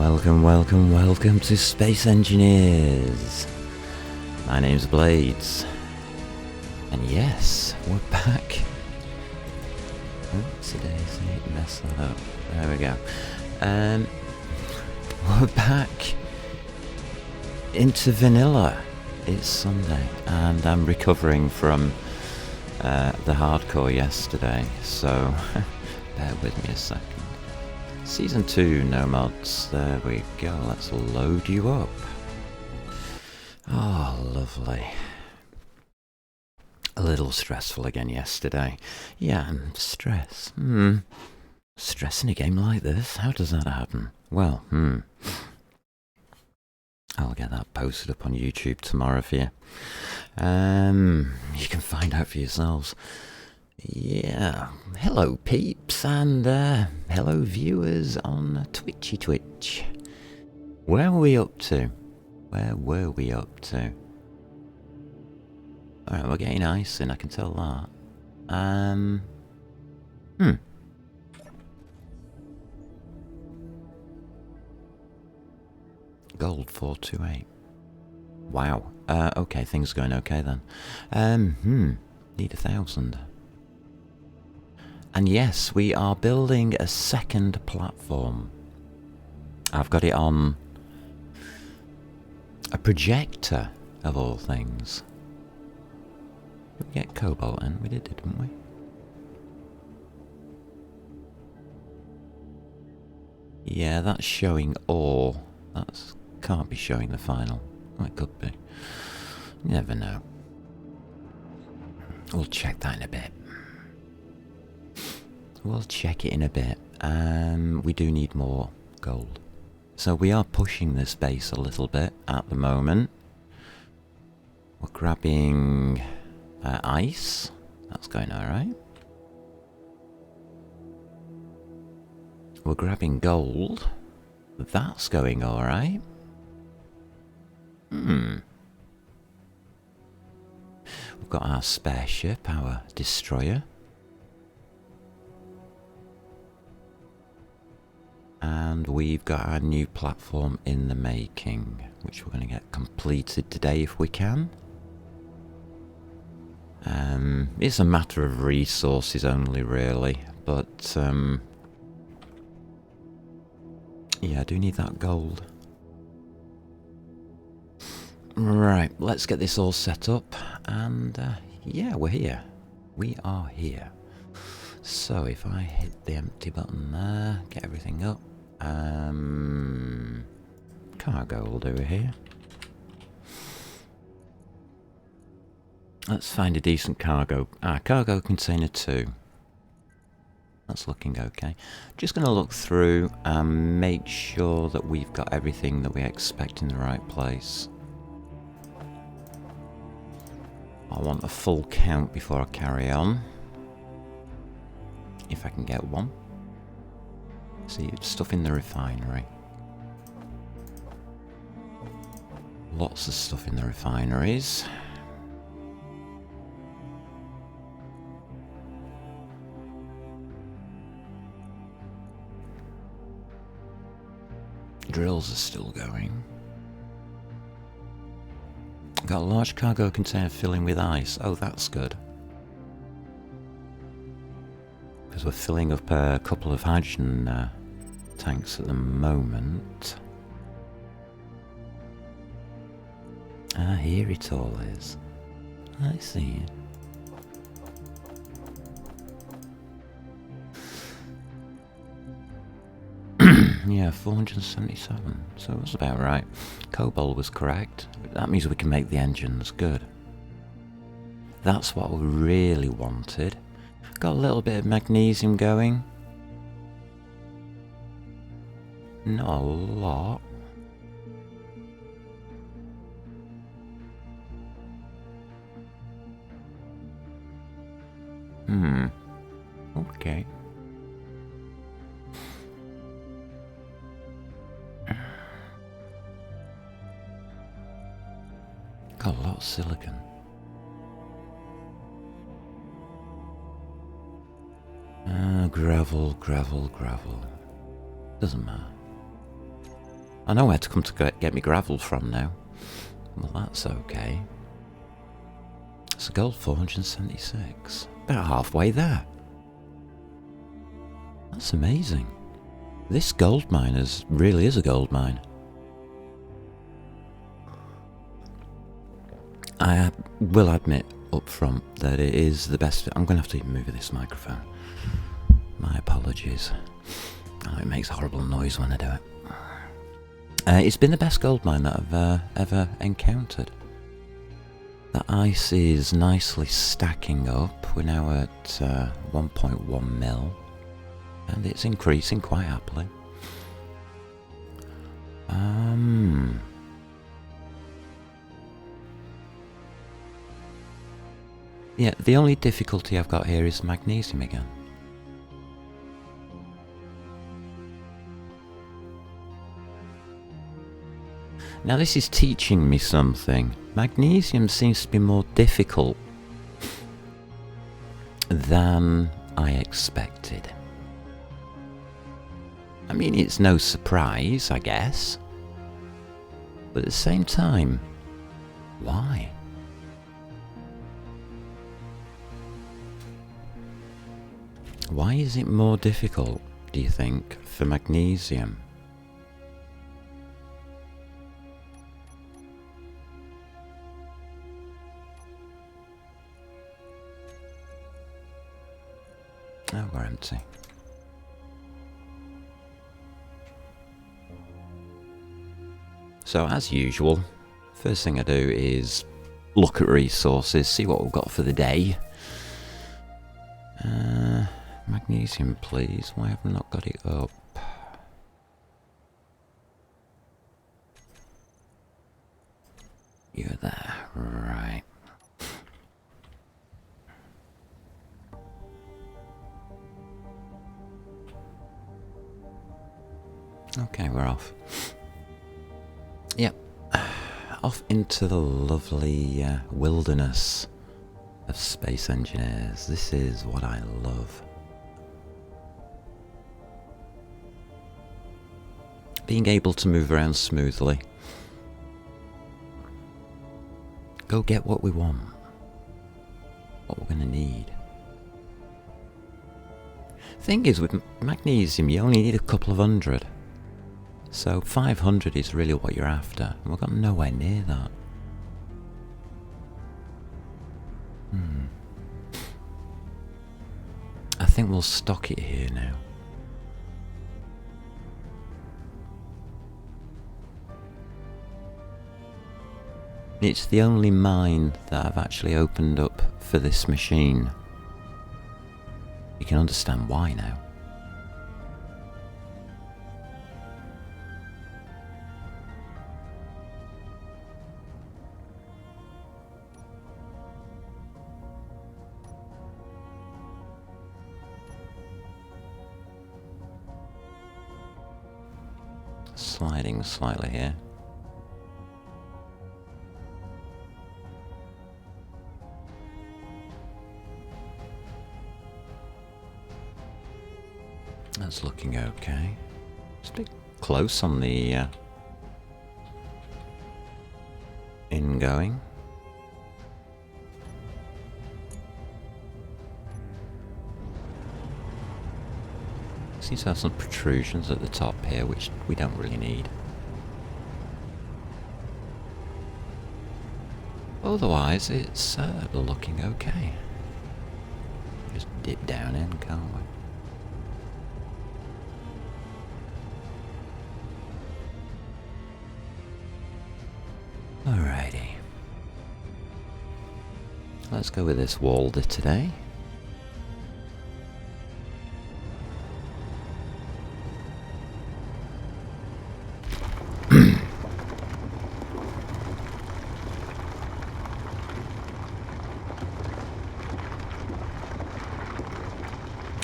Welcome to Space Engineers. My name's Blades. And yes, we're back. Oopsie daisy, mess that up. There we go. We're back into vanilla. It's Sunday, and I'm recovering from the hardcore yesterday, so bear with me a second. Season 2, no mods. There we go. Let's load you up. Oh, lovely. A little stressful again yesterday. Yeah, and stress. Stress in a game like this? How does that happen? Well, I'll get that posted up on YouTube tomorrow for you. You can find out for yourselves. Yeah, hello peeps, and hello viewers on Twitch. Where were we up to? Alright, we're getting ice in, I can tell that. Gold 428. Wow. Okay, things are going okay then. Need 1,000. And yes, we are building a second platform. I've got it on a projector, of all things. Did we get cobalt in? We did, didn't we? Yeah, that's showing ore. That can't be showing the final. Well, it could be. You never know. We'll check that in a bit. We'll check it in a bit. We do need more gold. So we are pushing this base a little bit at the moment. We're grabbing ice. That's going alright. We're grabbing gold. That's going alright. We've got our spare ship, our destroyer. And we've got our new platform in the making, which we're going to get completed today if we can. It's a matter of resources only, really, but yeah, I do need that gold. Right, let's get this all set up, and yeah, we're here. We are here. So if I hit the empty button there, get everything up. Cargo will do here. Let's find a decent cargo. Cargo container 2. That's looking okay. Just going to look through and make sure that we've got everything that we expect in the right place. I want a full count before I carry on. If I can get one. See, it's stuff in the refinery. Lots of stuff in the refineries. Drills are still going. Got a large cargo container filling with ice. Oh, that's good. Because we're filling up a couple of hydrogen tanks at the moment. Here it all is. I see it. Yeah, 477. So it was about right. Cobalt was correct. That means we can make the engines. Good. That's what we really wanted. Got a little bit of magnesium going. Not a lot. Okay. Got a lot of silicon. Gravel. Doesn't matter. I know where to come to get me gravel from now. Well, that's okay. It's a gold 476. About halfway there. That's amazing. This gold mine really is a gold mine. I will admit up front that it is the best. I'm going to have to move this microphone. My apologies. Oh, it makes a horrible noise when I do it. It's been the best gold mine that I've ever encountered. The ice is nicely stacking up. We're now at 1.1 mil. And it's increasing quite happily. Yeah, the only difficulty I've got here is magnesium again. Now this is teaching me something. Magnesium seems to be more difficult than I expected. I mean, it's no surprise, I guess. But at the same time, why? Why is it more difficult, do you think, for magnesium? Oh, we're empty. So, as usual, first thing I do is look at resources, see what we've got for the day. Magnesium, please. Why have I not got it up? You're there, right. Okay, we're off. Yep. Off into the lovely wilderness of Space Engineers. This is what I love. Being able to move around smoothly. Go get what we want. What we're going to need. Thing is, with magnesium, you only need a couple of hundred. So 500 is really what you're after. And we've got nowhere near that. I think we'll stock it here now. It's the only mine that I've actually opened up for this machine. You can understand why now. Sliding slightly here. That's looking okay. It's a bit close on the ingoing. Seems to have some protrusions at the top here, which we don't really need. Otherwise, it's looking okay. Just dip down in, can't we? Alrighty. Let's go with this Walder today.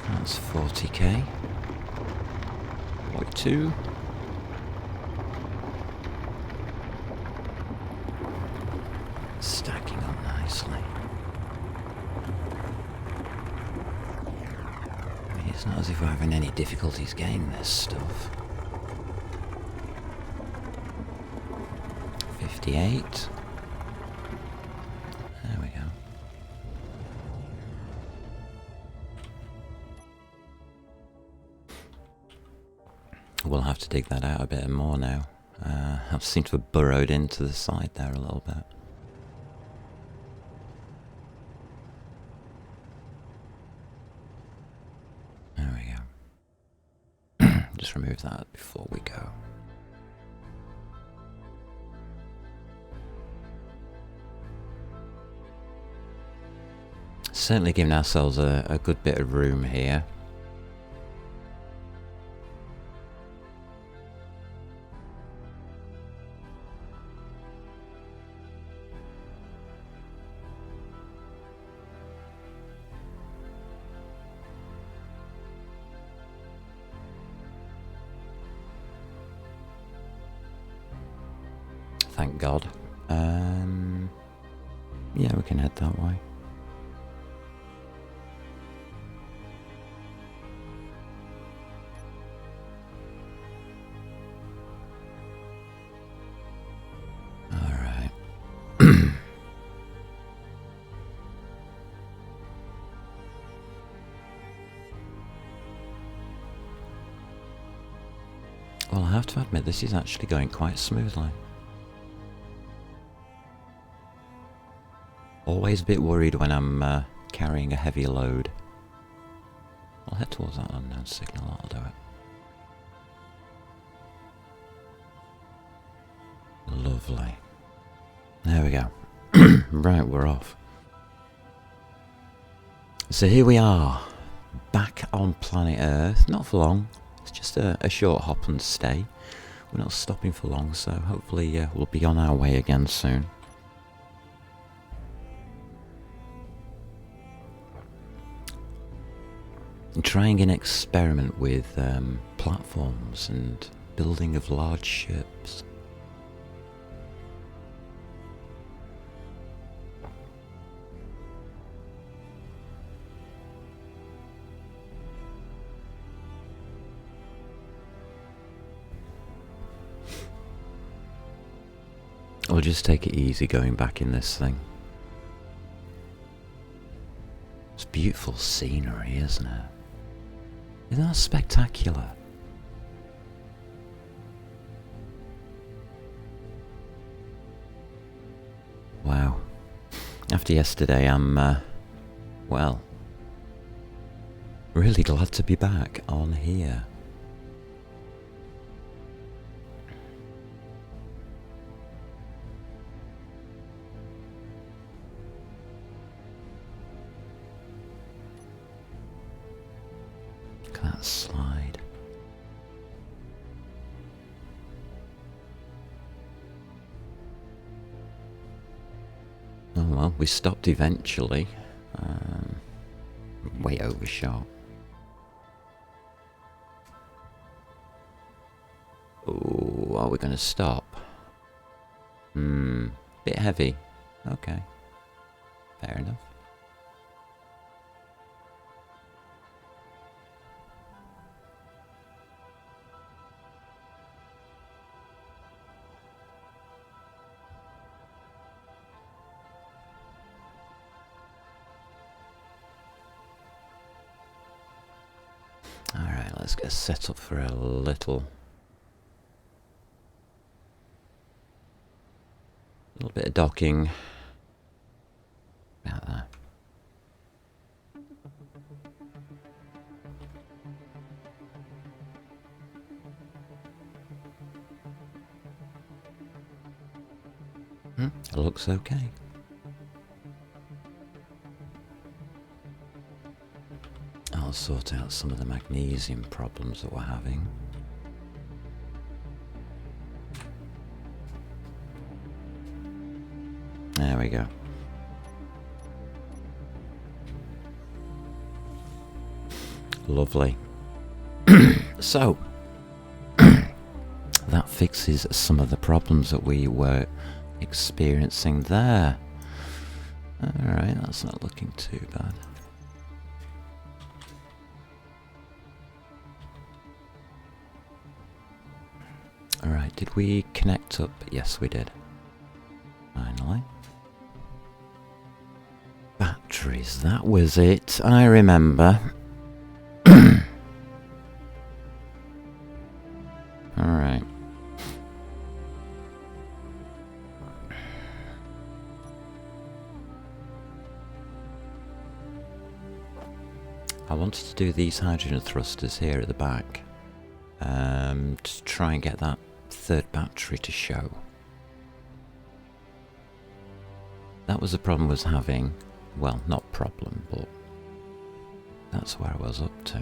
That's 40k. 42. Stacking up nicely. I mean, it's not as if we're having any difficulties getting this stuff. 58. There we go. We'll have to dig that out a bit more now. I seem to have burrowed into the side there a little bit. There we go. Just remove that before we go. Certainly giving ourselves a good bit of room here. Thank God. Yeah, we can head that way. Alright. Well, I have to admit, this is actually going quite smoothly. Always a bit worried when I'm carrying a heavy load. I'll head towards that unknown signal, that'll do it. Lovely. There we go. Right, we're off. So here we are, back on planet Earth. Not for long, it's just a short hop and stay. We're not stopping for long, so hopefully we'll be on our way again soon. Trying an experiment with platforms and building of large ships. We'll just take it easy going back in this thing. It's beautiful scenery, isn't it? Isn't that spectacular? Wow. After yesterday, I'm, well, really glad to be back on here. That slide. Oh well, we stopped eventually. Way overshot. Oh, are we going to stop? Bit heavy. Okay. Fair enough. Alright, let's get set up for a little bit of docking. About that. It looks okay. I'll sort out some of the magnesium problems that we're having. There we go. Lovely. So, that fixes some of the problems that we were experiencing there. Alright, that's not looking too bad. Alright, did we connect up? Yes, we did. Finally. Batteries, that was it. I remember. Alright. I wanted to do these hydrogen thrusters here at the back. To try and get that third battery to show. That was the problem I was having. Well, not problem, but that's where I was up to.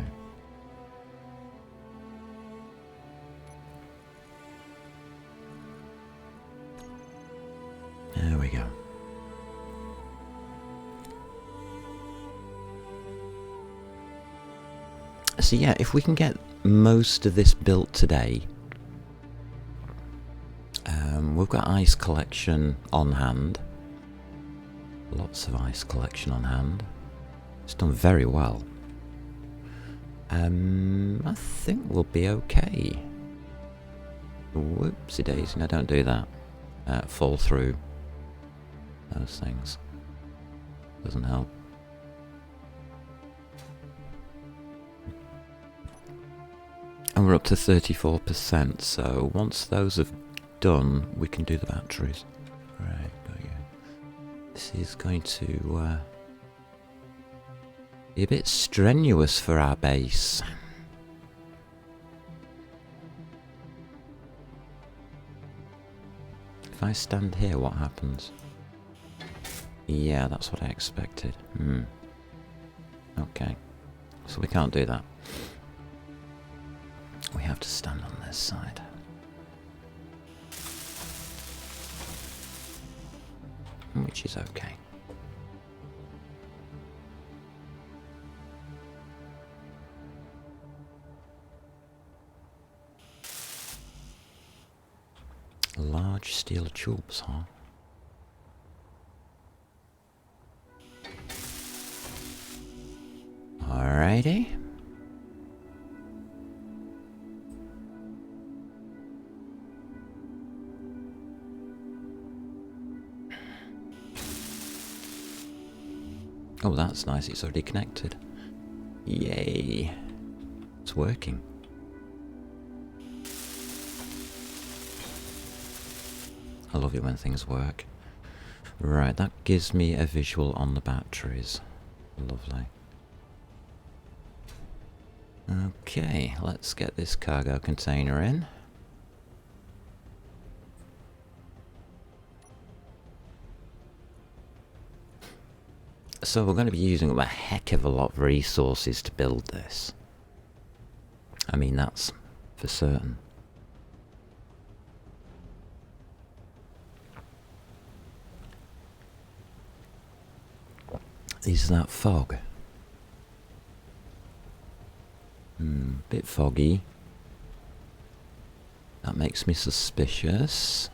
There we go. So yeah, if we can get most of this built today, we've got ice collection on hand. Lots of ice collection on hand. It's done very well. I think we'll be okay. Whoopsie daisy, no, don't do that. Fall through those things. Doesn't help. And we're up to 34%, so once those have done, we can do the batteries. Right, got you. This is going to be a bit strenuous for our base. If I stand here, what happens? Yeah, that's what I expected. Okay, so we can't do that. We have to stand on this side. Which is okay. Large steel tubes, huh? Alrighty. Oh, that's nice, it's already connected. Yay. It's working. I love it when things work. Right, that gives me a visual on the batteries. Lovely. Okay, let's get this cargo container in. So we're going to be using a heck of a lot of resources to build this. I mean, that's for certain. Is that fog? Bit foggy. That makes me suspicious.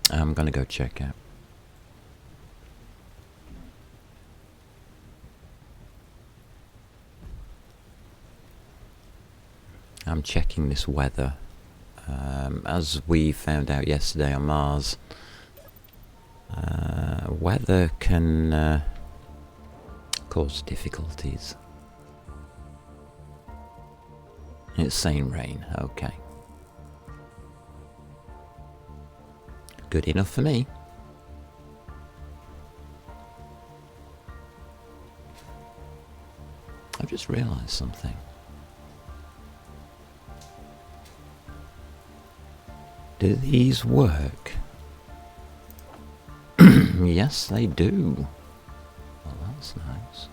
I'm gonna go check out. I'm checking this weather. As we found out yesterday on Mars, weather can cause difficulties. It's saying rain, okay. Good enough for me. I've just realised something. Do these work? Yes, they do. Well, that's nice.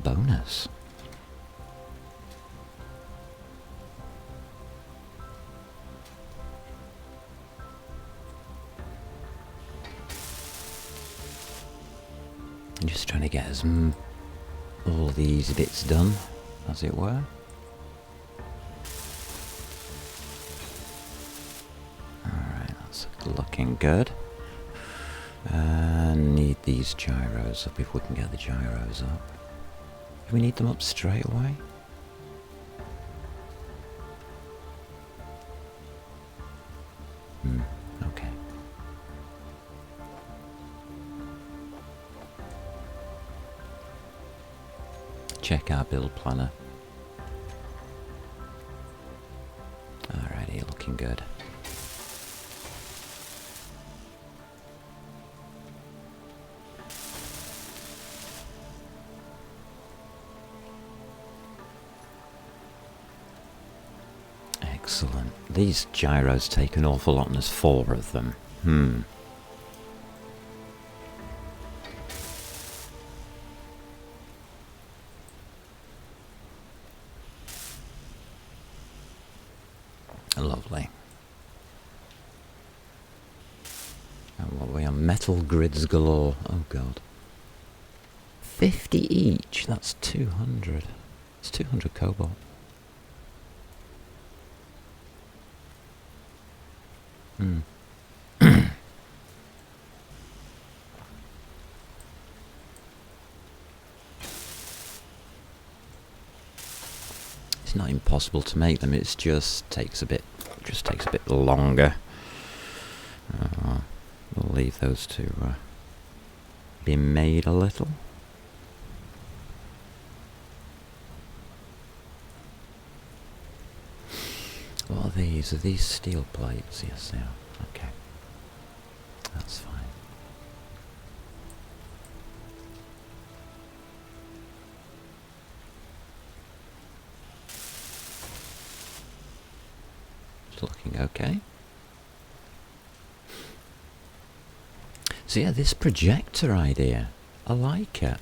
Bonus. I'm just trying to get all these bits done, as it were. Looking good. Need these gyros up if we can get the gyros up. Do we need them up straight away? Okay. Check our build planner. Alrighty, looking good. Excellent. These gyros take an awful lot and there's 4 of them. Lovely. And what are we on? Metal grids galore. Oh god. 50 each? That's 200. It's 200 cobalt. It's not impossible to make them, it just takes a bit longer. We'll leave those to be made a little. What are these? Are these steel plates? Yes, they are. Okay. That's fine. It's looking okay. So yeah, this projector idea, I like it.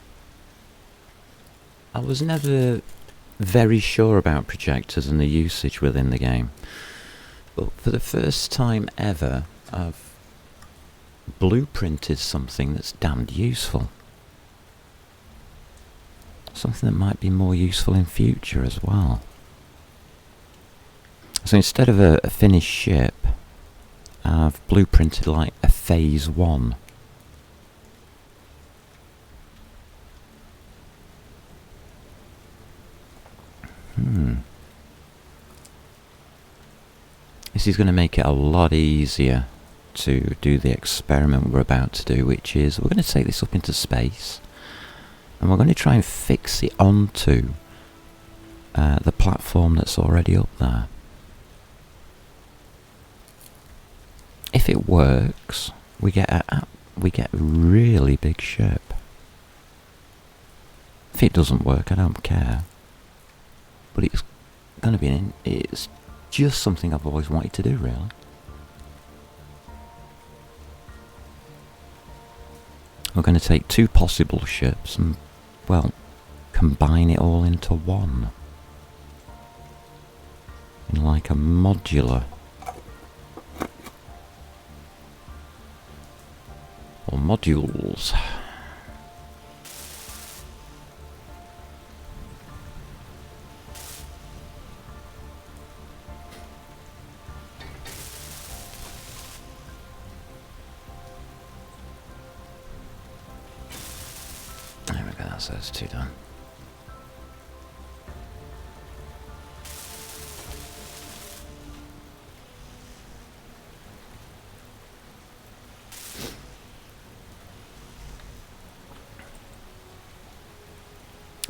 I was never very sure about projectors and the usage within the game, but for the first time ever I've blueprinted something that's damned useful. Something that might be more useful in future as well. So instead of a finished ship, I've blueprinted like a phase 1. This is going to make it a lot easier to do the experiment we're about to do, which is we're going to take this up into space and we're going to try and fix it onto the platform that's already up there. If it works, we get a really big ship. If it doesn't work, I don't care. But it's going to be it's just something I've always wanted to do, really. We're going to take 2 possible ships and, well, combine it all into one. In like a modular. Or modules. There we go, that's those 2 done.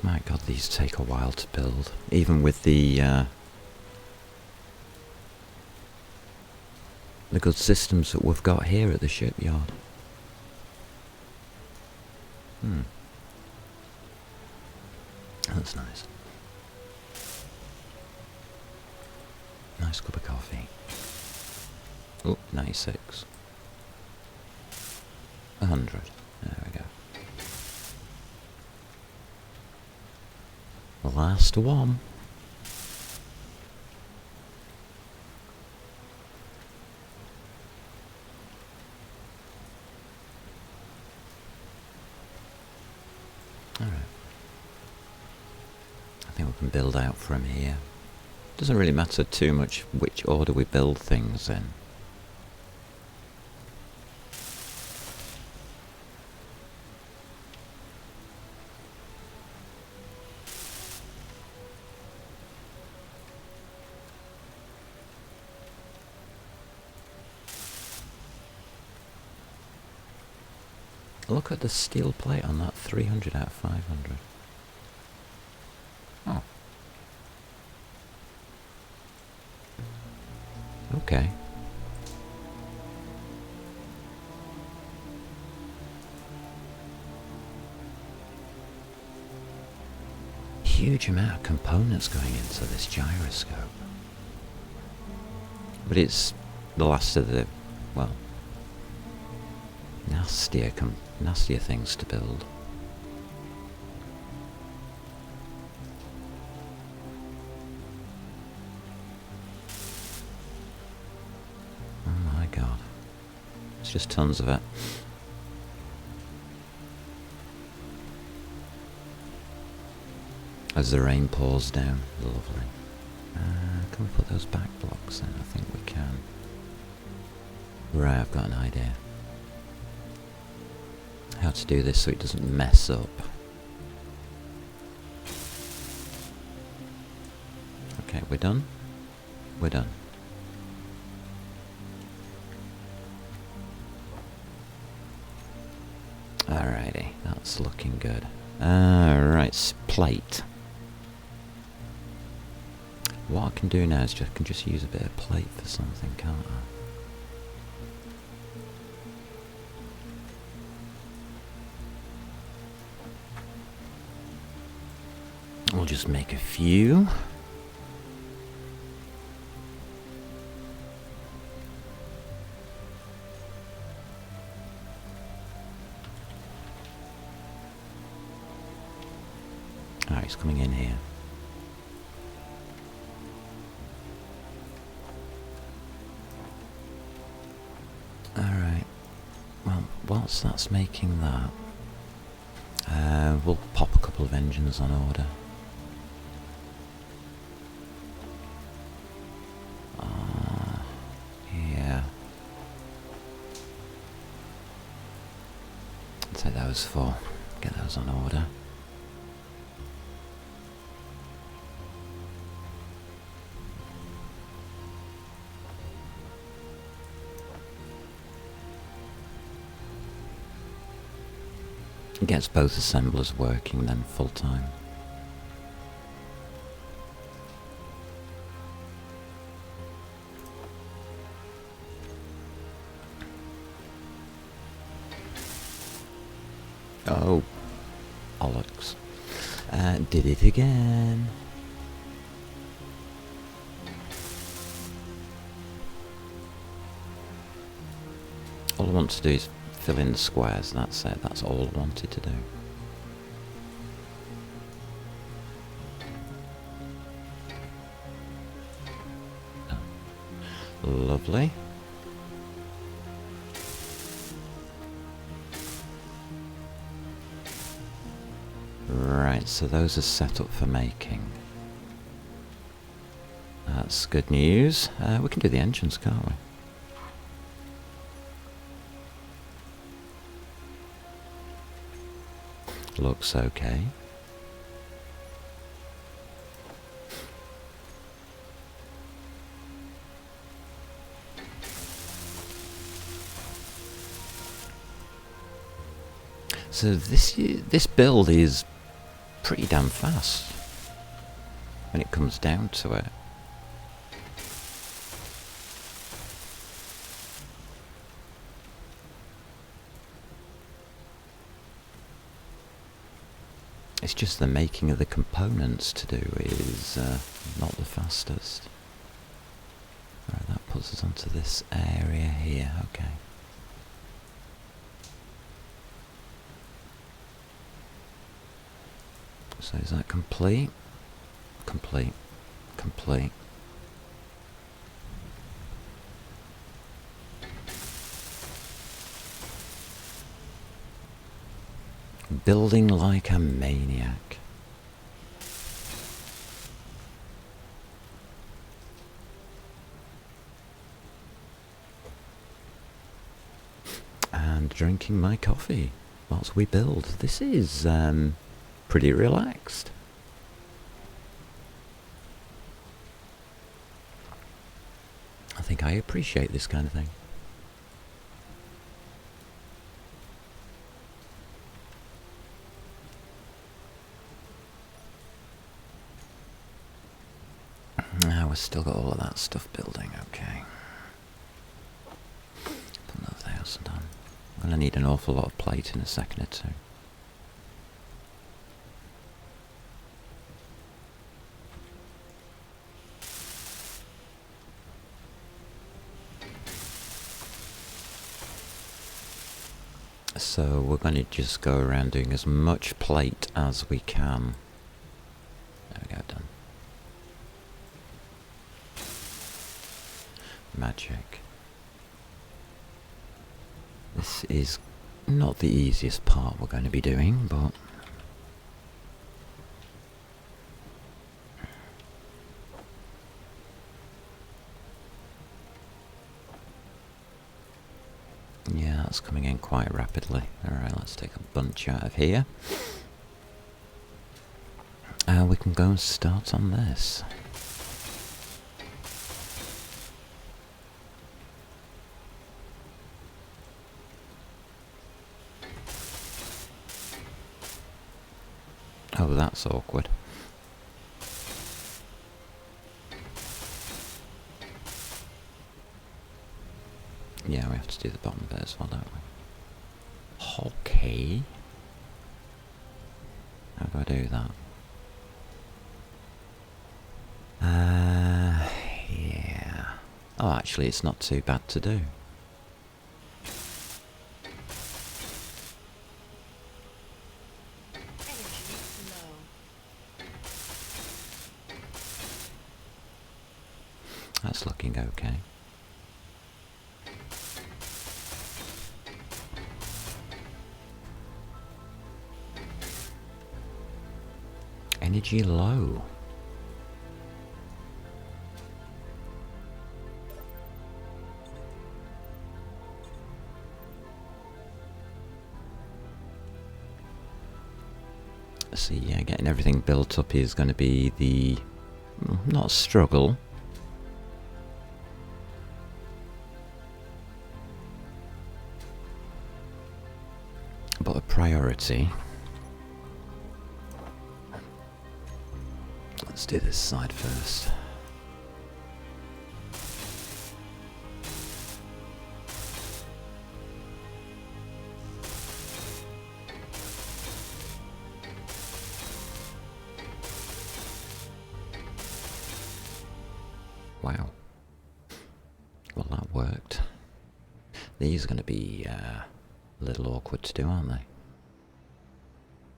My god, these take a while to build, even with the good systems that we've got here at the shipyard. That's nice. Nice cup of coffee. Oh, 96. 100. There we go. Last one. Alright. I think we can build out from here. Doesn't really matter too much which order we build things in. Look at the steel plate on that, 300 out of 500. Oh. Okay. Huge amount of components going into this gyroscope. But it's the last of the, well, nastier things to build. Oh my god. It's just tons of it. As the rain pours down. Lovely. Can we put those back blocks in? I think we can. Right, I've got an idea. How to do this so it doesn't mess up. Okay, we're done? We're done. Alrighty, that's looking good. Alright, plate. What I can do now is I can just use a bit of plate for something, can't I? We'll just make a few. Alright, he's coming in here. Alright, well, whilst that's making that, we'll pop a couple of engines on order. Yeah. Take those four, get those on order. It gets both assemblers working then full time. Oh, bollocks. Did it again. All I want to do is fill in the squares, that's it. That's all I wanted to do. Oh. Lovely. Right, so those are set up for making. That's good news. We can do the engines, can't we? Looks okay. So this build is pretty damn fast when it comes down to it. It's just the making of the components to do is not the fastest. Right, that puts us onto this area here, okay. So is that complete? Complete. Complete. Building like a maniac. And drinking my coffee whilst we build. This is pretty relaxed. I think I appreciate this kind of thing. I've still got all of that stuff building, okay. Put another house done. I'm going to need an awful lot of plate in a second or two. So we're going to just go around doing as much plate as we can. There we go, done. Magic. This is not the easiest part we're going to be doing, but yeah, that's coming in quite rapidly. Alright, let's take a bunch out of here. We can go and start on this. Oh, that's awkward. Yeah, we have to do the bottom bit as well, don't we? Okay. How do I do that? Yeah. Oh, actually, it's not too bad to do. That's looking okay. Energy low. See, yeah, getting everything built up is going to be the, not struggle, but a priority. Let's do this side first. Wow. Well, that worked. These are going to be a little awkward to do, aren't they?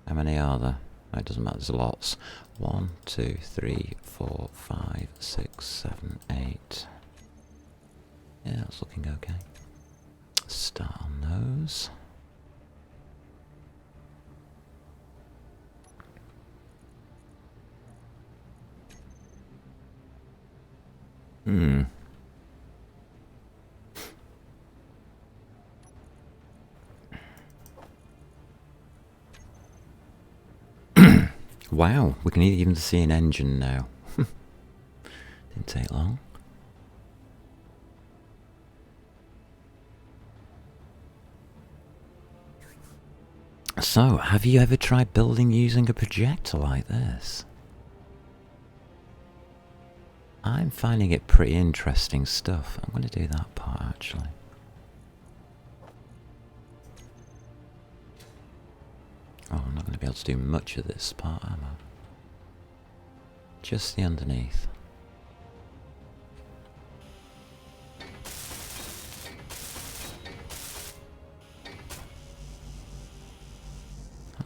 How many are there? It doesn't matter, there's lots. 1, 2, 3, 4, 5, 6, 7, 8. Yeah, that's looking okay. Start on those. Wow, we can even see an engine now. Didn't take long. So, have you ever tried building using a projector like this? I'm finding it pretty interesting stuff. I'm going to do that part actually. Oh, I'm not going to be able to do much of this part, am I? Just the underneath.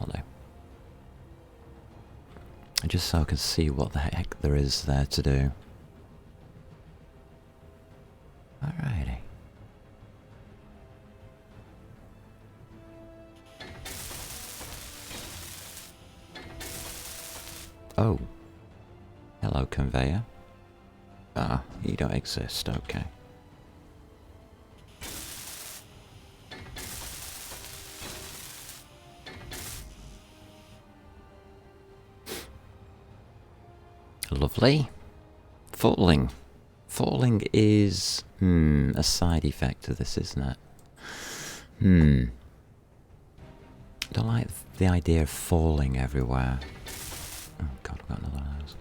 I'll do. Just so I can see what the heck there is there to do. Alrighty. Oh. Hello, conveyor. Ah, you don't exist, okay. Lovely. Falling. Falling is, a side effect of this, isn't it? Don't like the idea of falling everywhere. Oh god, I've got another one of those.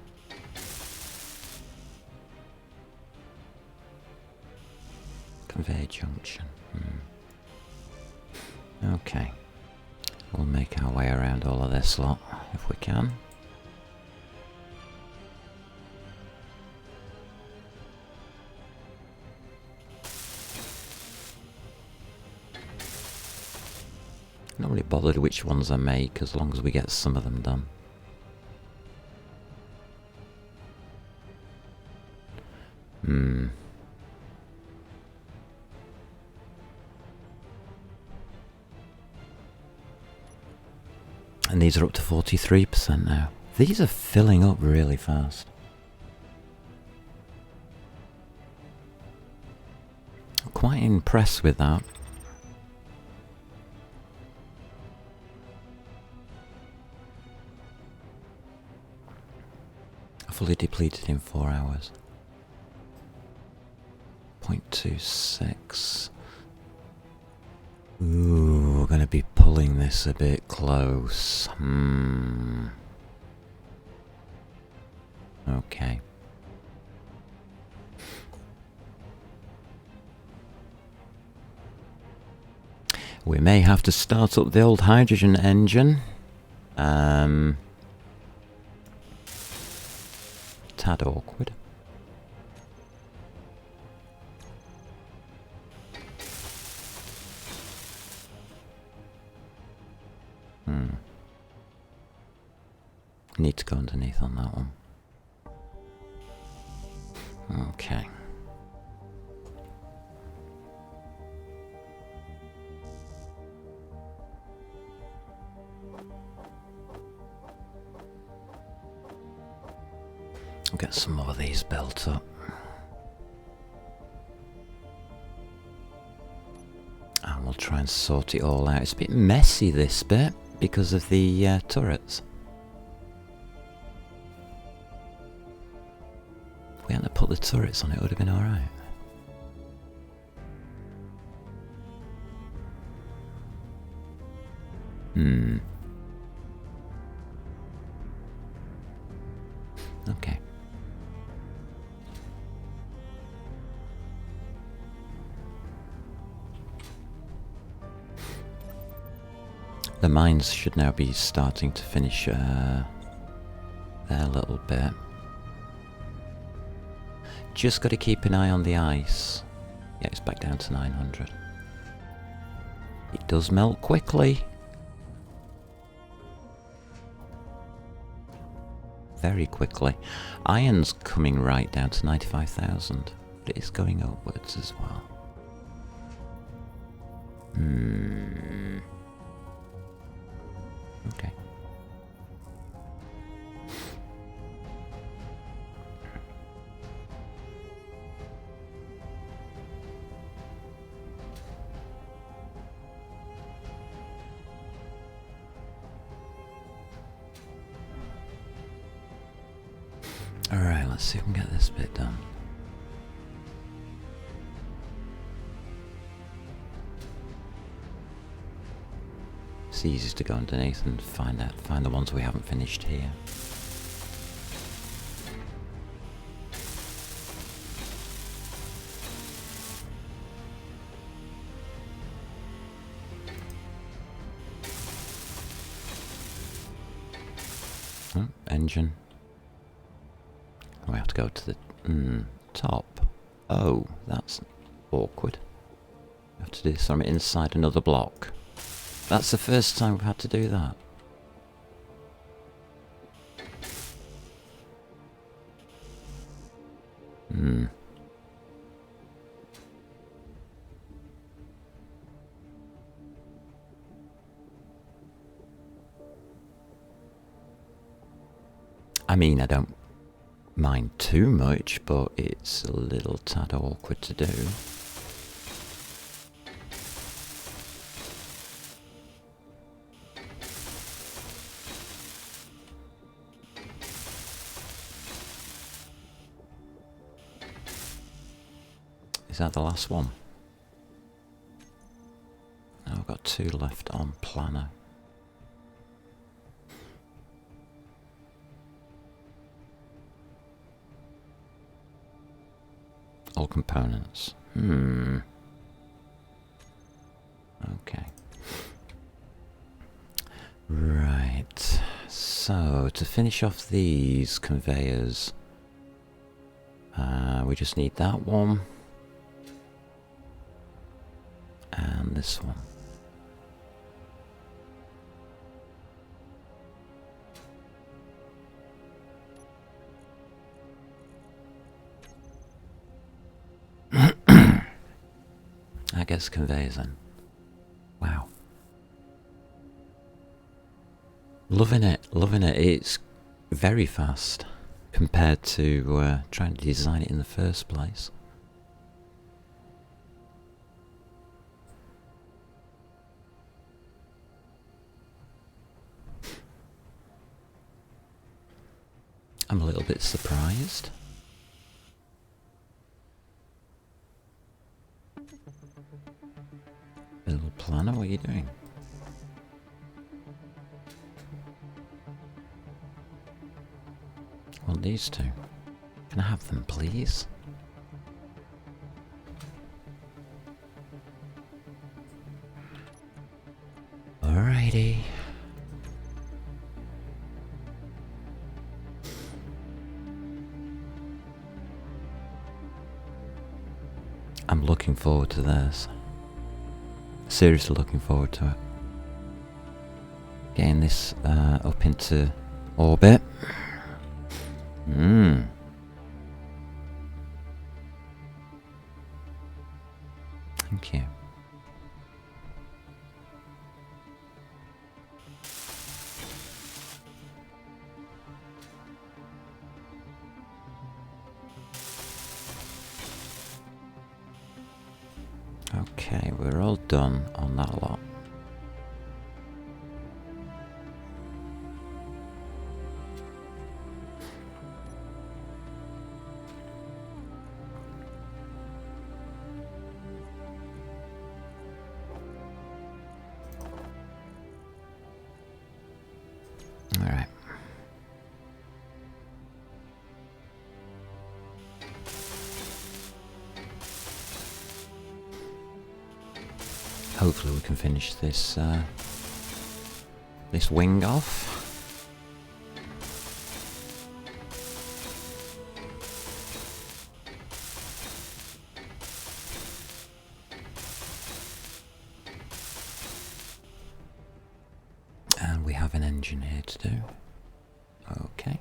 Conveyor junction. Okay. We'll make our way around all of this lot, if we can. Not really bothered which ones I make, as long as we get some of them done. And these are up to 43% now. These are filling up really fast. I'm quite impressed with that. Fully depleted in 4 hours. 0.26. Ooh, we're going to be pulling this a bit close. Okay. We may have to start up the old hydrogen engine. Tad awkward. Need to go underneath on that one. Okay. I'll get some more of these built up. And we'll try and sort it all out. It's a bit messy, this bit, because of the turrets. If we hadn't put the turrets on, it would have been alright. Okay. The mines should now be starting to finish their little bit. Just got to keep an eye on the ice. Yeah, it's back down to 900. It does melt quickly. Very quickly. Iron's coming right down to 95,000, but it is going upwards as well. Okay. Alright, let's see if we can get this bit done. It's easiest to go underneath and find the ones we haven't finished here. Oh, engine. We have to go to the top. Oh, that's awkward. We have to do this from inside another block. That's the first time we've had to do that. I mean, I don't mind too much, but it's a little tad awkward to do. Is that the last one? Oh, I've got 2 left on planner. All components. Okay. Right. So, to finish off these conveyors, we just need that one. And this one. I guess conveyors then. Wow. Loving it, loving it. It's very fast compared to trying to design it in the first place. I'm a little bit surprised. Little planner, what are you doing? I want these two. Can I have them, please? Alrighty. I'm looking forward to this. Seriously looking forward to it. Getting this up into orbit. Thank you. Okay, we're all done on that lot. Alright. Hopefully we can finish this this wing off. And we have an engineer to do. Okay.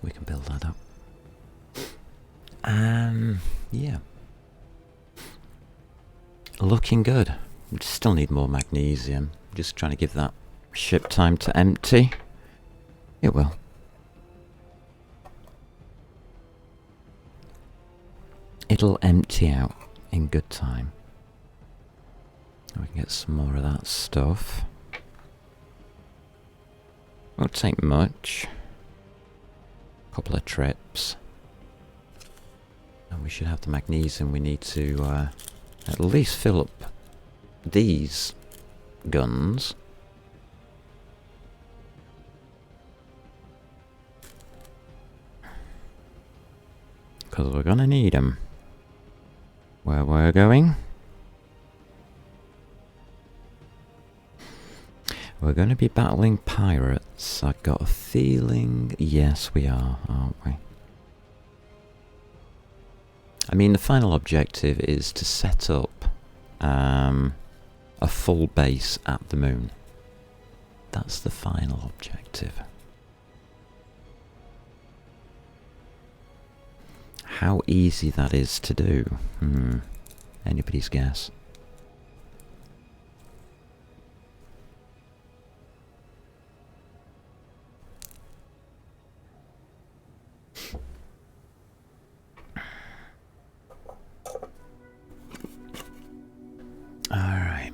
We can build that up. Yeah. Looking good. We still need more magnesium. Just trying to give that ship time to empty. It will. It'll empty out in good time. We can get some more of that stuff. Won't take much. Couple of trips. And we should have the magnesium we need to at least fill up these guns. Because we're gonna need them. Where we're going? We're going to be battling pirates. I've got a feeling... Yes, we are, aren't we? I mean, the final objective is to set up a full base at the moon. That's the final objective. How easy that is to do? Anybody's guess. Alright.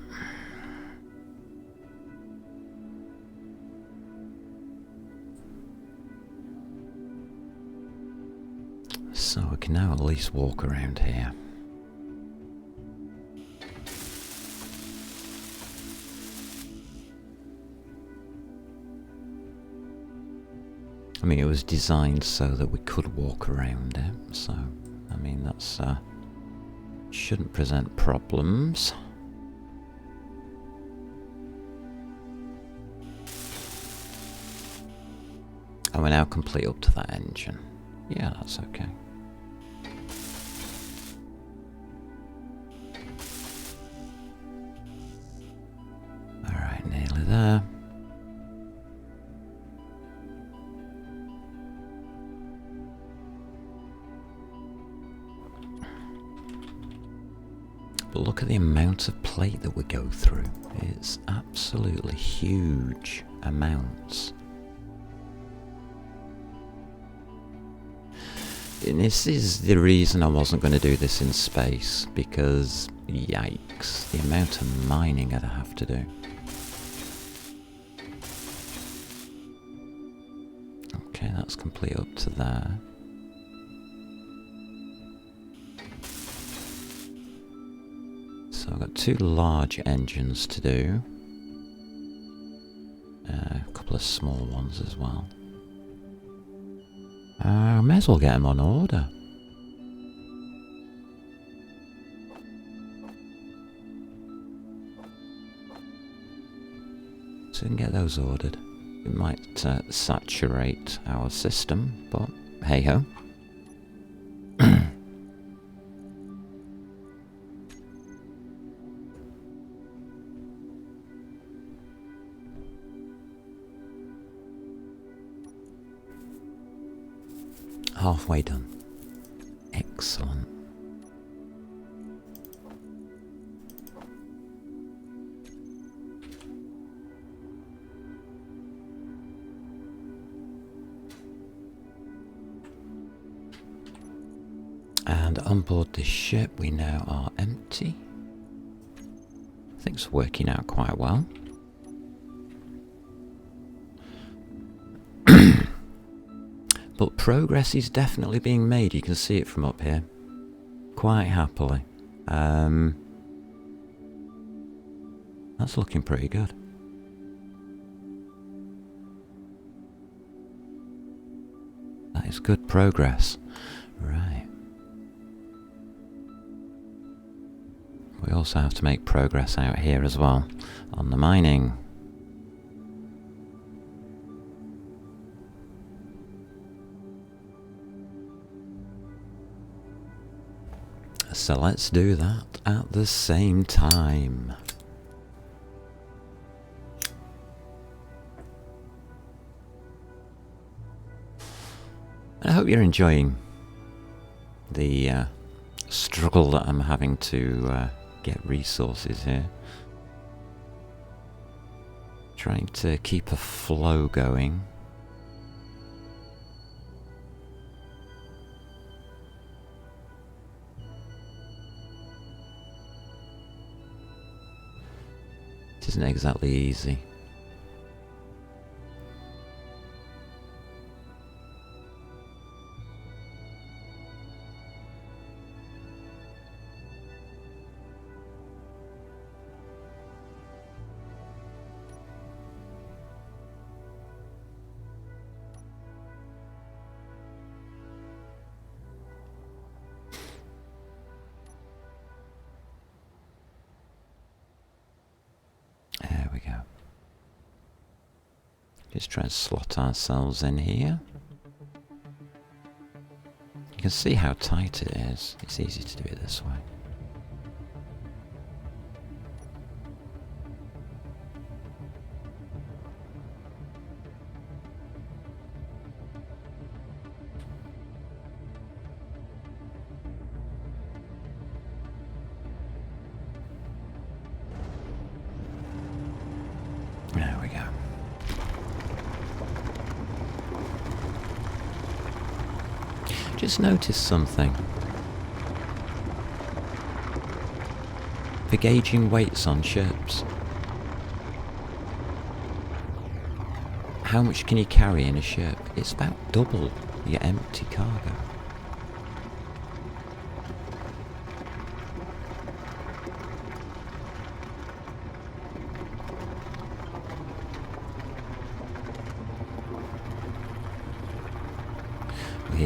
So we can now at least walk around here. mean, it was designed so that we could walk around it, so, I mean, that's, shouldn't present problems. And we're now complete up to that engine. Yeah, that's okay. Alright, nearly there. But look at the amount of plate that we go through. It's absolutely huge amounts. And this is the reason I wasn't going to do this in space, because yikes, the amount of mining I'd have to do. Okay, that's complete up to there. So I've got 2 large engines to do. A couple of small ones as well. I may as well get them on order. So we can get those ordered. It might saturate our system, but hey ho. Halfway done. Excellent. And on board this ship we now are empty. I think it's working out quite well. But progress is definitely being made. You can see it from up here. Quite happily. That's looking pretty good. That is good progress. Right. We also have to make progress out here as well on the mining. So let's do that at the same time. I hope you're enjoying the struggle that I'm having to get resources here. Trying to keep a flow going. It isn't exactly easy. There we go. Just try and slot ourselves in here. You can see how tight it is. It's easy to do it this way. There we go. Just noticed something. For gauging weights on ships. How much can you carry in a ship? It's about double your empty cargo.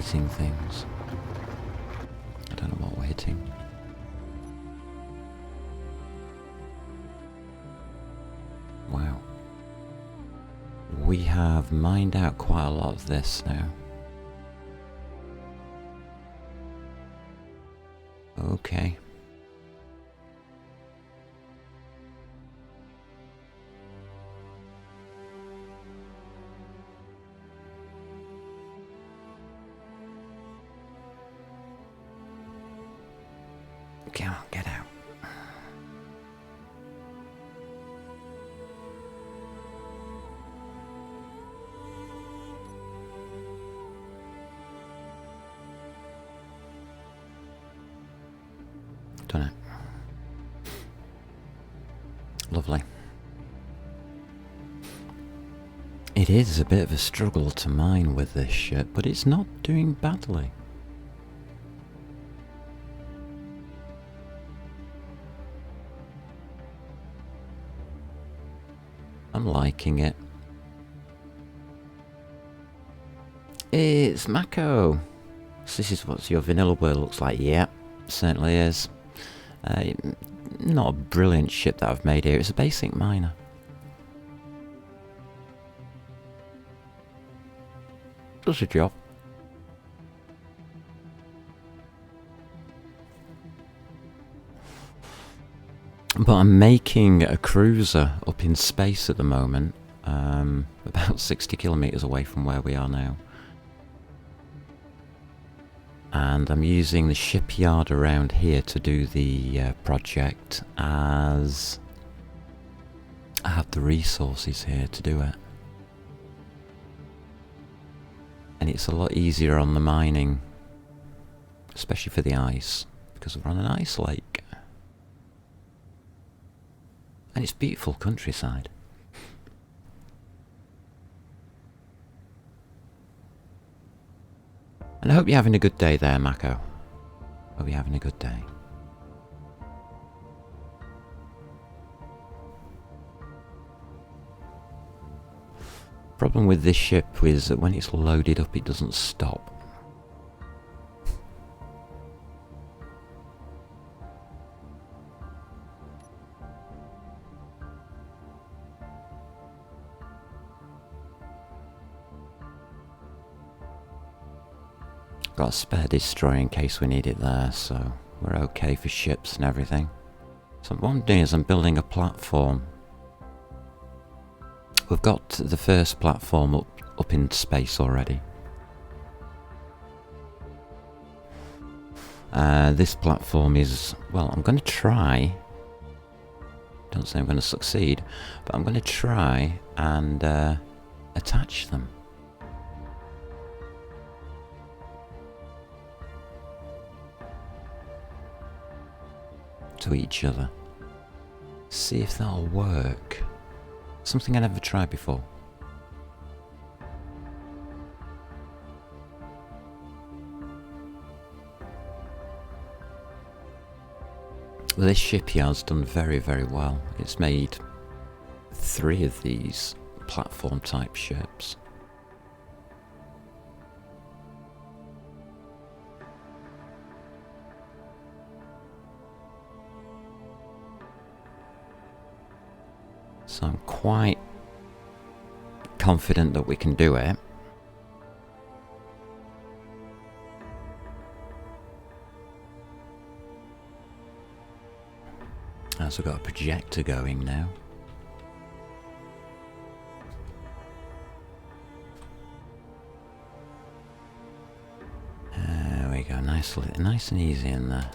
hitting things. I don't know what we're hitting. Wow. We have mined out quite a lot of this now. Okay. Come on, get out. Done it. Lovely. It is a bit of a struggle to mine with this ship, but it's not doing badly. I'm liking it. It's Mako. So this is what your vanilla world looks like. Yeah, certainly is. Not a brilliant ship that I've made here. It's a basic miner. Does a job. But I'm making a cruiser up in space at the moment, about 60 kilometers away from where we are now. And I'm using the shipyard around here to do the project, as I have the resources here to do it. And it's a lot easier on the mining, especially for the ice, because we're on an ice lake. And it's beautiful countryside. And I hope you're having a good day there, Mako. Hope you're having a good day. Problem with this ship is that when it's loaded up, it doesn't stop. Got a spare destroyer in case we need it there, so we're okay for ships and everything. So what I'm doing is I'm building a platform. We've got the first platform up in space already. This platform is, well, I'm going to try, don't say I'm going to succeed, but I'm going to try and attach them. To each other. See if that'll work. Something I never tried before. Well, this shipyard's done very, very well. It's made 3 of these platform type ships. So I'm quite confident that we can do it. As we've got a projector going now. There we go, nice and easy in there.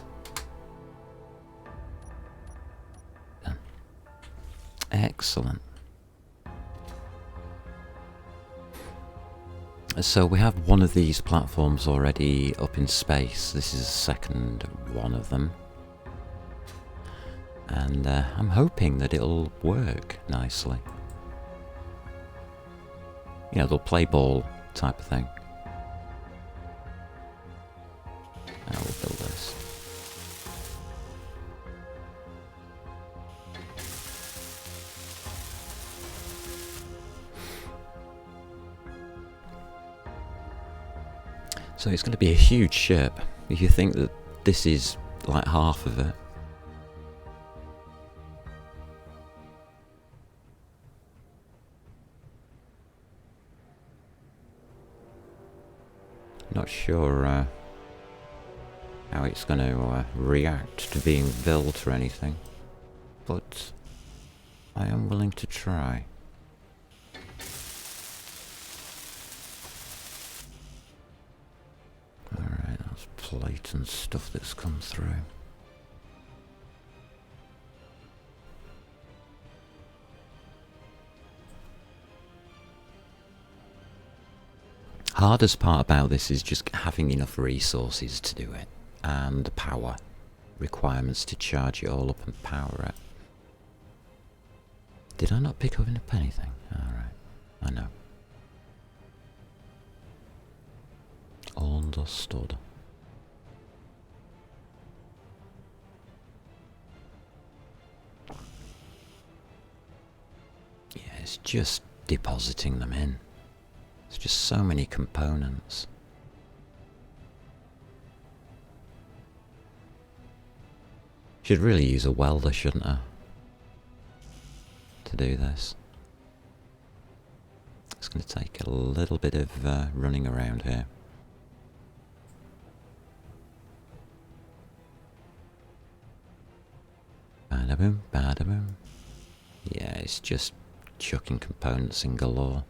Excellent. So we have one of these platforms already up in space. This is the second one of them. And I'm hoping that it'll work nicely. You know, they'll play ball type of thing. Now we'll build this. So it's going to be a huge ship. If you think that this is like half of it. Not sure how it's going to react to being built or anything, but I am willing to try. Alright, that's plate and stuff that's come through. Hardest part about this is just having enough resources to do it, and power requirements to charge it all up and power it. Did I not pick up anything? Alright, I know. Understood. Yeah, it's just depositing them in. There's just so many components. Should really use a welder, shouldn't I? To do this. It's going to take a little bit of running around here. Bada boom, bada boom. Yeah, it's just chucking components in galore.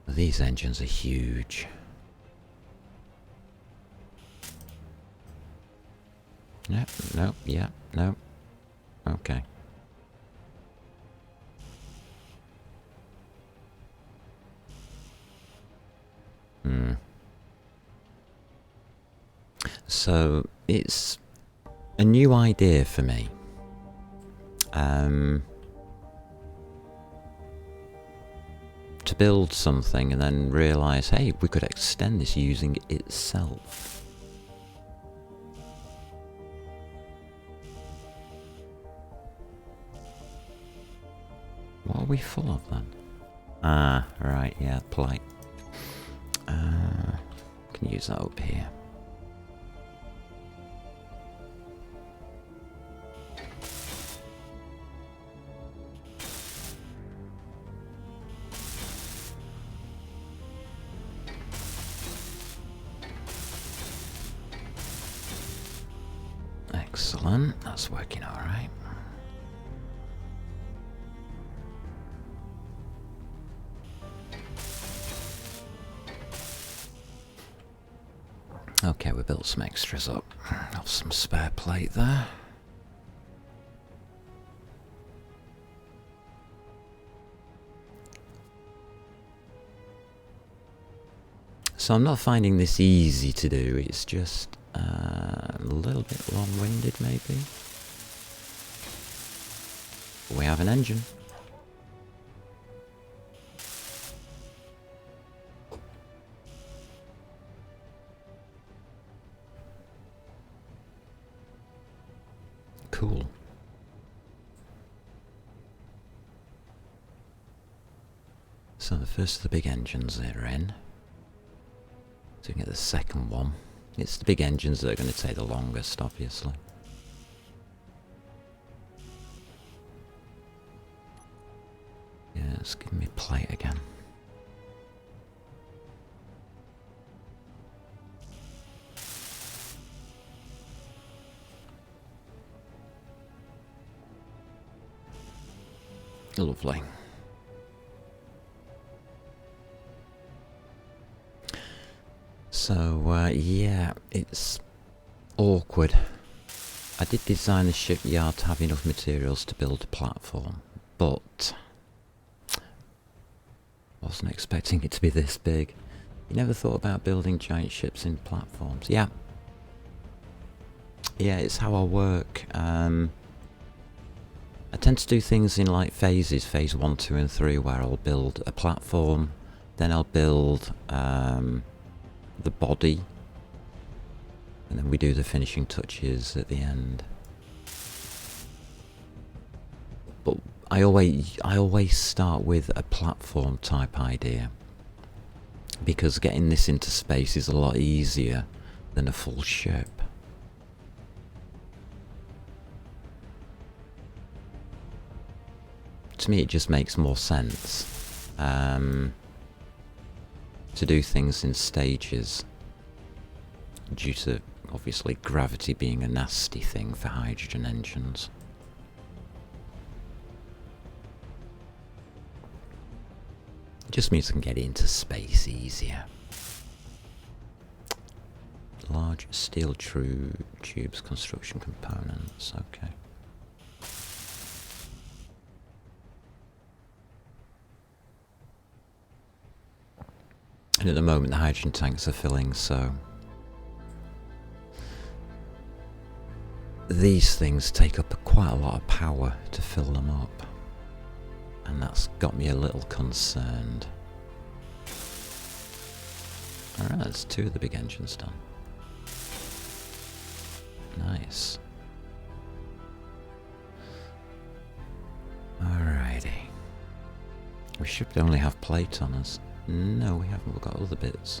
These engines are huge. Yep, no, yeah, no. Okay. So, it's a new idea for me. To build something and then realise, hey, we could extend this using itself. What are we full of then? Ah, right, yeah, plate. Can use that up here. Excellent, that's working all right. Okay, we built some extras up. Have some spare plate there. So I'm not finding this easy to do, it's just a little bit long-winded maybe. We have an engine. Cool. So the first of the big engines are in. So we can get the second one. It's the big engines that are going to take the longest, obviously. Yeah, it's giving me plate again. Lovely. So, yeah, it's awkward. I did design the shipyard to have enough materials to build a platform, but wasn't expecting it to be this big. You never thought about building giant ships in platforms? Yeah. Yeah, it's how I work. I tend to do things in like phases, phase 1, 2 and 3, where I'll build a platform, then I'll build the body, and then we do the finishing touches at the end. But I always start with a platform type idea, because getting this into space is a lot easier than a full ship. To me, it just makes more sense to do things in stages, due to obviously gravity being a nasty thing for hydrogen engines. It just means I can get into space easier. Large steel tubes, construction components, okay. And at the moment the hydrogen tanks are filling, so these things take up quite a lot of power to fill them up, and that's got me a little concerned. Alright, that's 2 of the big engines done. Nice. Alrighty. We should only have plate on us. No, we haven't. We've got other bits.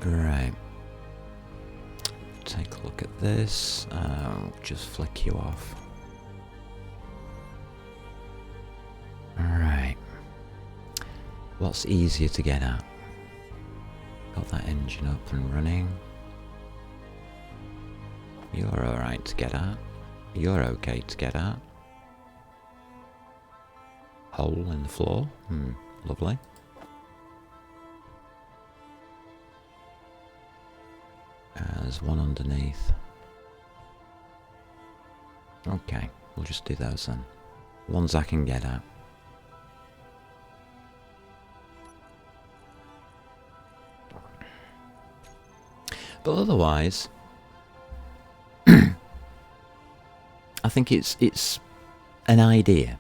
Right. Take a look at this. Just flick you off. Alright. What's easier to get at? Got that engine up and running. You're alright to get at. You're okay to get at. Hole in the floor. Lovely. There's one underneath. Okay, we'll just do those then. Ones I can get at. But otherwise, I think it's an idea.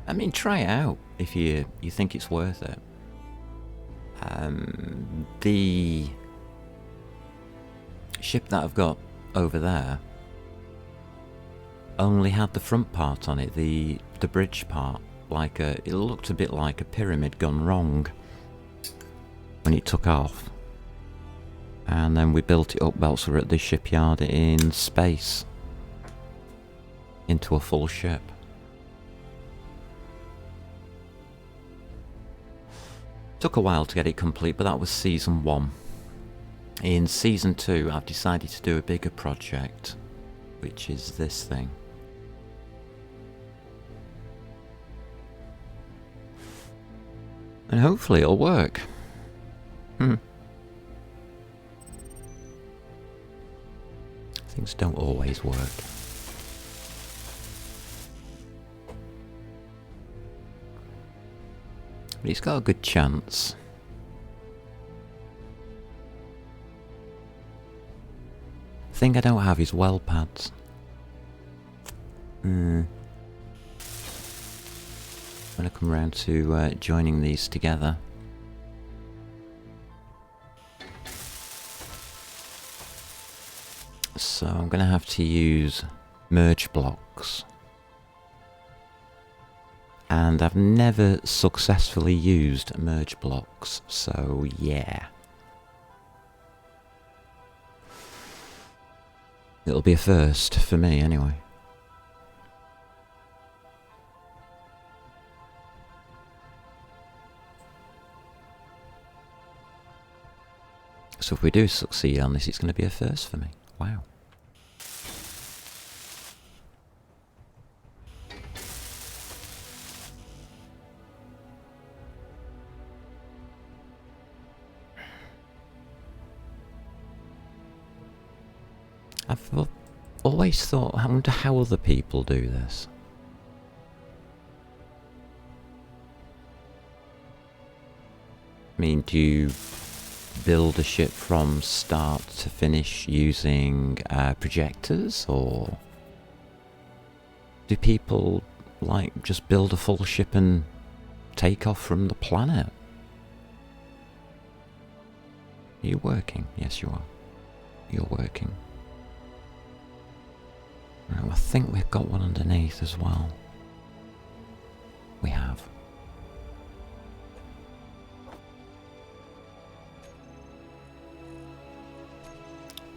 I mean, try it out if you think it's worth it. The ship that I've got over there only had the front part on it, the bridge part, it looked a bit like a pyramid gone wrong when it took off. And then we built it up whilst we were at the shipyard in space into a full ship. Took a while to get it complete, but that was season 1. In season 2 I've decided to do a bigger project, which is this thing. And hopefully it'll work. Things don't always work. But he's got a good chance. The thing I don't have is well pads. When I come around to joining these together. So I'm going to have to use merge blocks. And I've never successfully used merge blocks, so yeah. It'll be a first for me anyway. So if we do succeed on this, it's going to be a first for me. Wow. I've always thought, I wonder how other people do this. I mean, do you build a ship from start to finish using projectors, or do people just build a full ship and take off from the planet? Are you working? Yes, you are. You're working. Right, well, I think we've got one underneath as well. We have.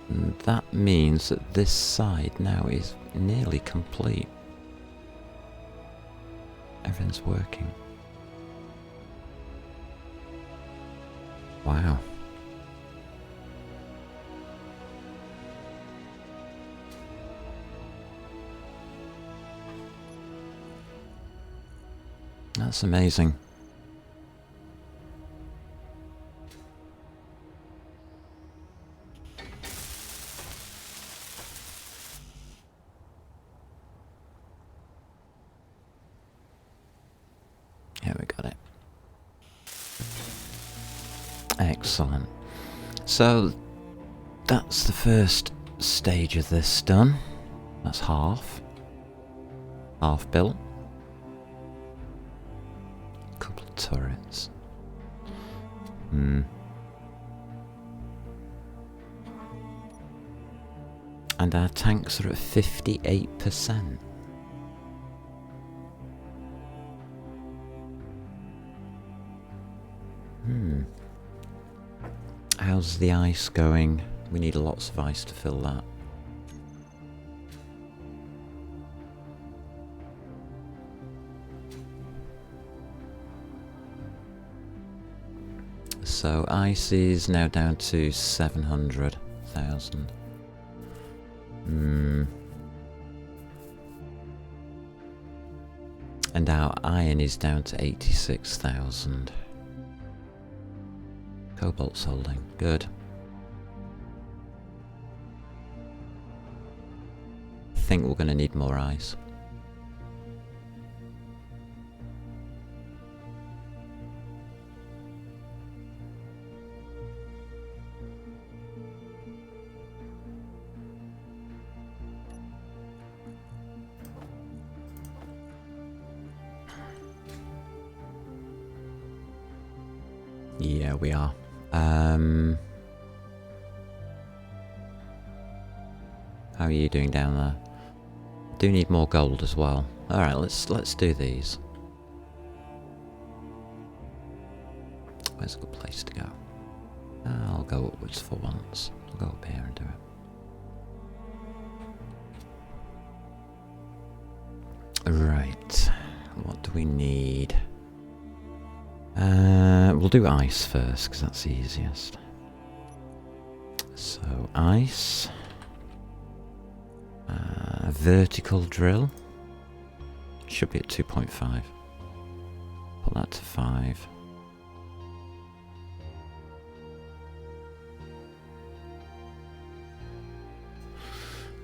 And that means that this side now is nearly complete. Everything's working. Wow. That's amazing. Yeah, we got it. Excellent. So, that's the first stage of this done. That's half. Half built. Couple of turrets. And our tanks are at 58%. How's the ice going? We need lots of ice to fill that. So ice is now down to 700,000. And our iron is down to 86,000. Cobalt's holding. Good. I think we're going to need more ice. Yeah, we are. How are you doing down there? Do need more gold as well. Alright, let's do these. Where's a good place to go? I'll go upwards for once. I'll go up here and do it. Right. What do we need? We'll do ice first, because that's the easiest. So, ice. Vertical drill. Should be at 2.5. Put that to 5.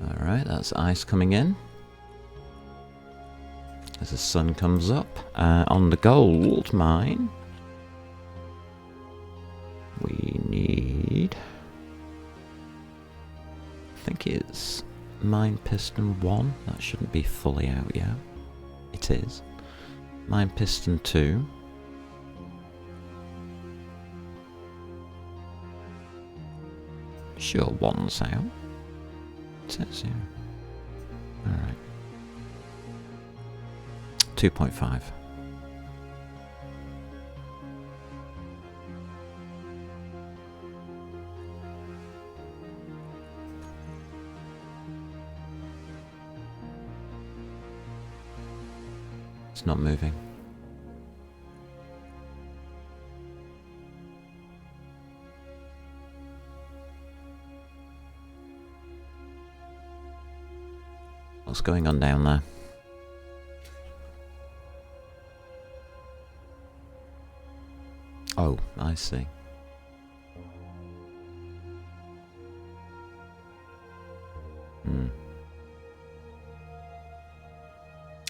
Alright, that's ice coming in. As the sun comes up. On the gold mine, we need... I think it's mine piston 1. That shouldn't be fully out yet. It is. Mine piston 2. Sure, 1's out. It says, yeah. Alright. 2.5. It's not moving. What's going on down there? Oh, I see.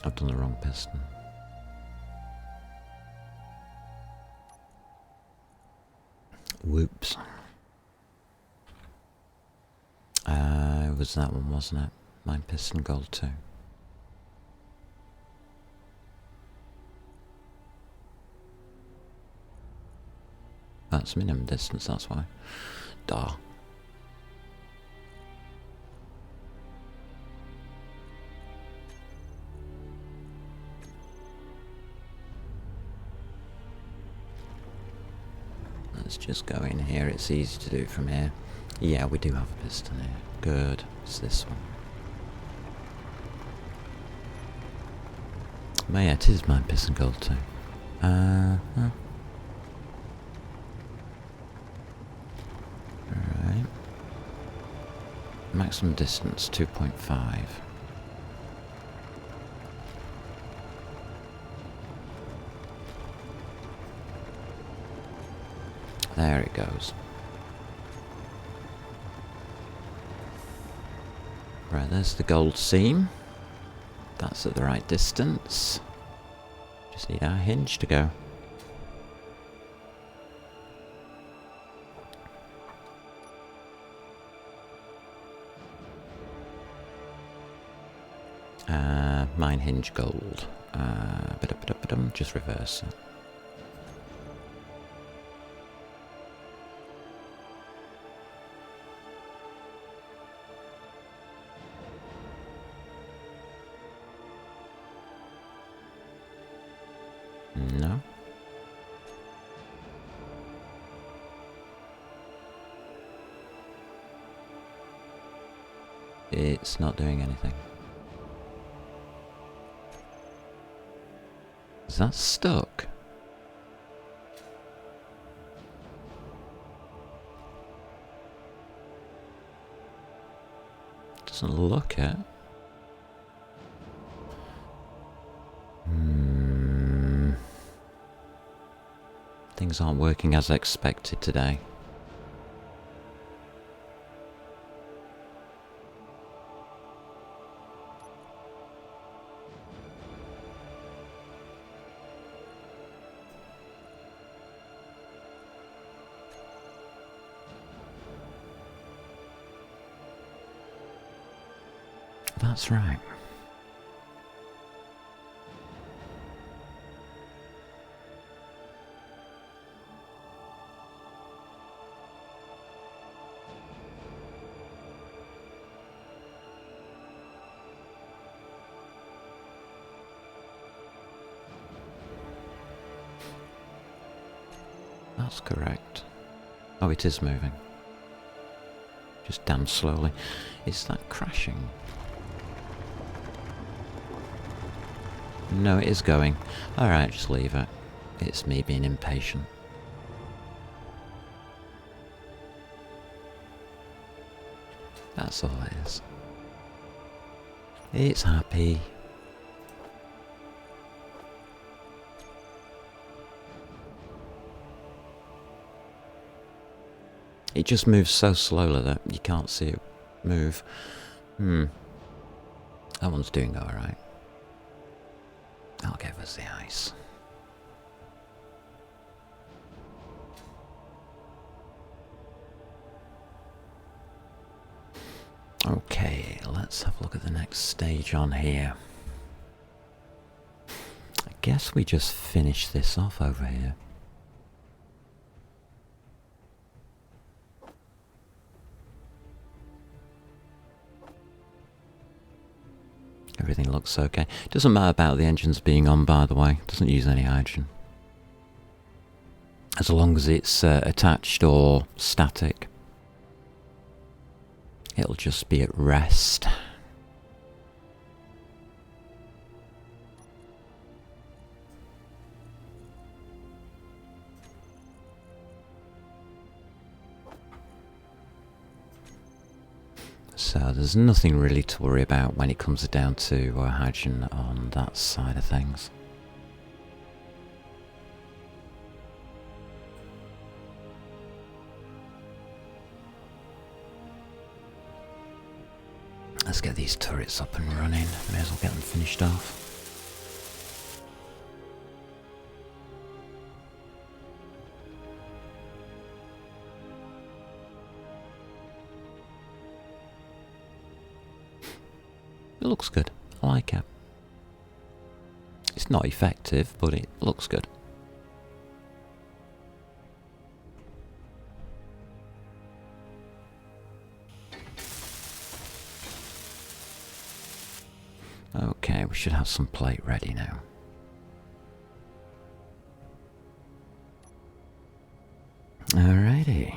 I've done the wrong piston. Whoops. It was that one, wasn't it? Mine piston gold 2. That's minimum distance, that's why. Duh. Let's just go in here. It's easy to do from here. Yeah, we do have a piston here. Good. It's this one. But yeah, it is mine piston gold too. Alright. Maximum distance 2.5. There it goes. Right, there's the gold seam. That's at the right distance. Just need our hinge to go. Mine hinge gold. Just reverse it. No. It's not doing anything. Is that stuck? Doesn't look it. Things aren't working as expected today. That's right. That's correct. Oh, it is moving. Just damn slowly. Is that crashing? No, it is going. Alright, just leave it. It's me being impatient. That's all it is. It's happy. It just moves so slowly that you can't see it move. That one's doing alright. I'll give us the ice. Okay, let's have a look at the next stage on here. I guess we just finish this off over here. Everything looks okay. Doesn't matter about the engines being on, by the way. Doesn't use any hydrogen. As long as it's attached or static, it'll just be at rest. So there's nothing really to worry about when it comes down to hydrogen on that side of things. Let's get these turrets up and running. May as well get them finished off. It looks good. I like it. It's not effective, but it looks good. Okay, we should have some plate ready now. Alrighty.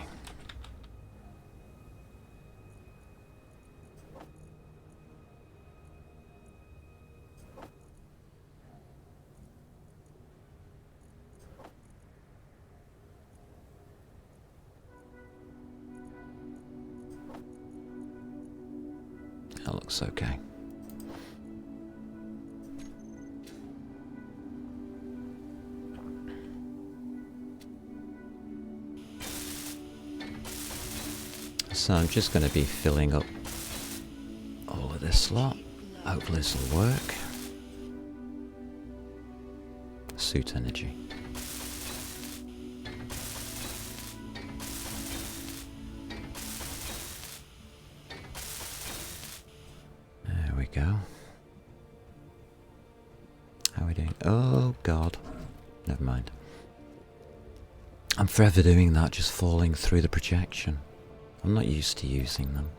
That looks okay. So I'm just going to be filling up all of this lot. Hopefully this will work. Suit energy. There we go. How are we doing? Oh God. Never mind. I'm forever doing that, just falling through the projection. I'm not used to using them.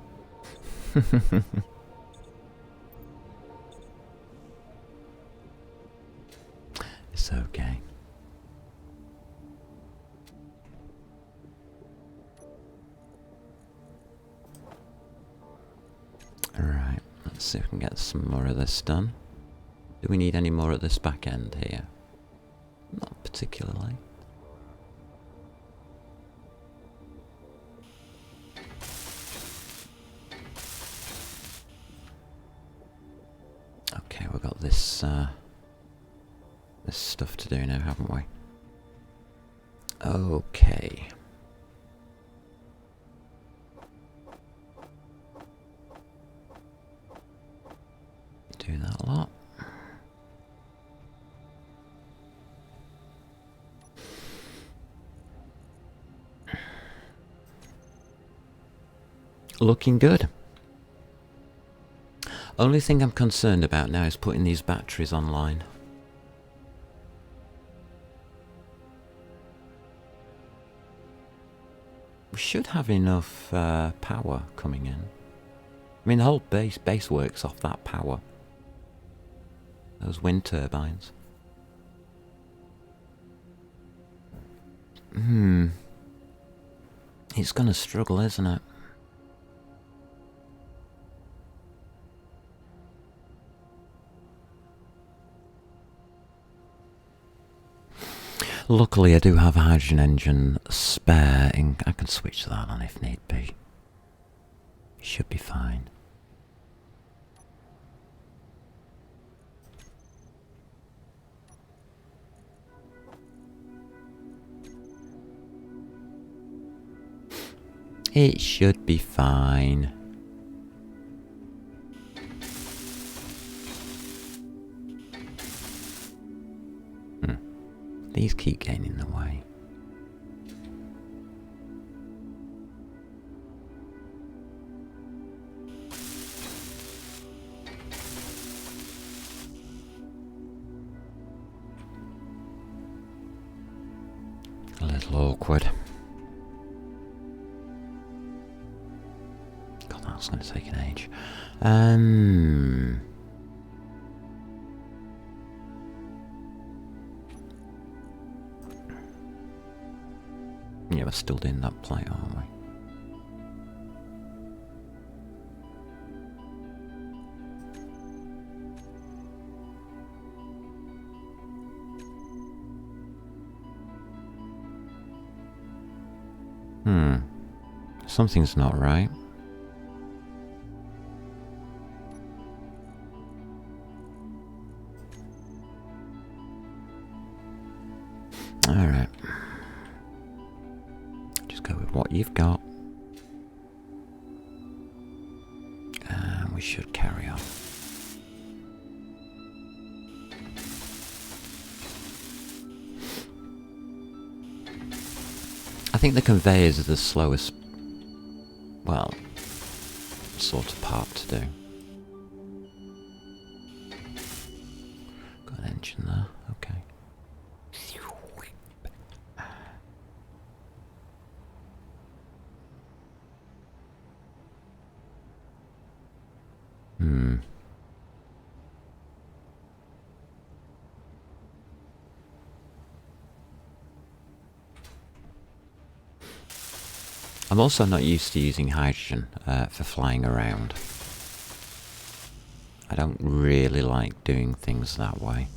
It's okay. Alright, let's see if we can get some more of this done. Do we need any more at this back end here? Not particularly. Okay, we've got this this stuff to do now, haven't we? Okay. Do that lot. Looking good. Only thing I'm concerned about now is putting these batteries online. We should have enough power coming in. I mean, the whole base works off that power. Those wind turbines. It's gonna struggle, isn't it? Luckily, I do have a hydrogen engine spare, and I can switch that on if need be. Should be fine. It should be fine. These keep getting in the way. A little awkward. God, that's going to take an age. Yeah, we're still doing that plate, aren't we? Something's not right. Alright. Just go with what you've got. And we should carry on. I think the conveyors are the slowest, well, sort of part to do. Got an engine there, okay. I'm also not used to using hydrogen for flying around. I don't really like doing things that way.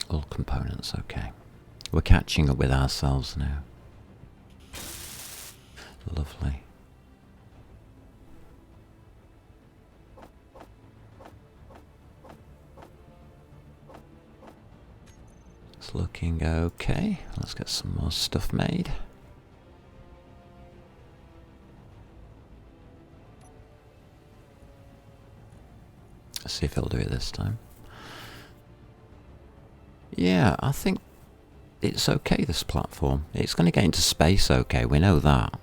All components, okay. We're catching up with ourselves now. Lovely. It's looking okay. Let's get some more stuff made. Let's see if it'll do it this time. Yeah, I think it's okay, this platform. It's going to get into space okay, we know that.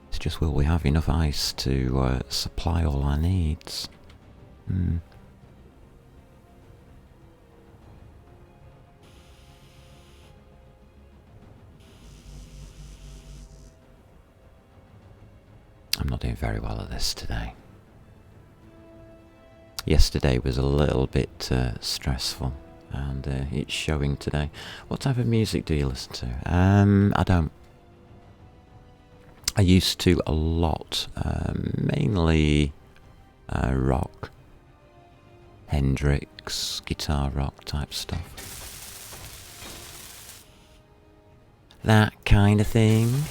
It's just, will we have enough ice to supply all our needs? I'm not doing very well at this today. Yesterday was a little bit stressful, and it's showing today. What type of music do you listen to? I don't. I used to a lot, mainly rock, Hendrix, guitar rock type stuff. That kind of thing.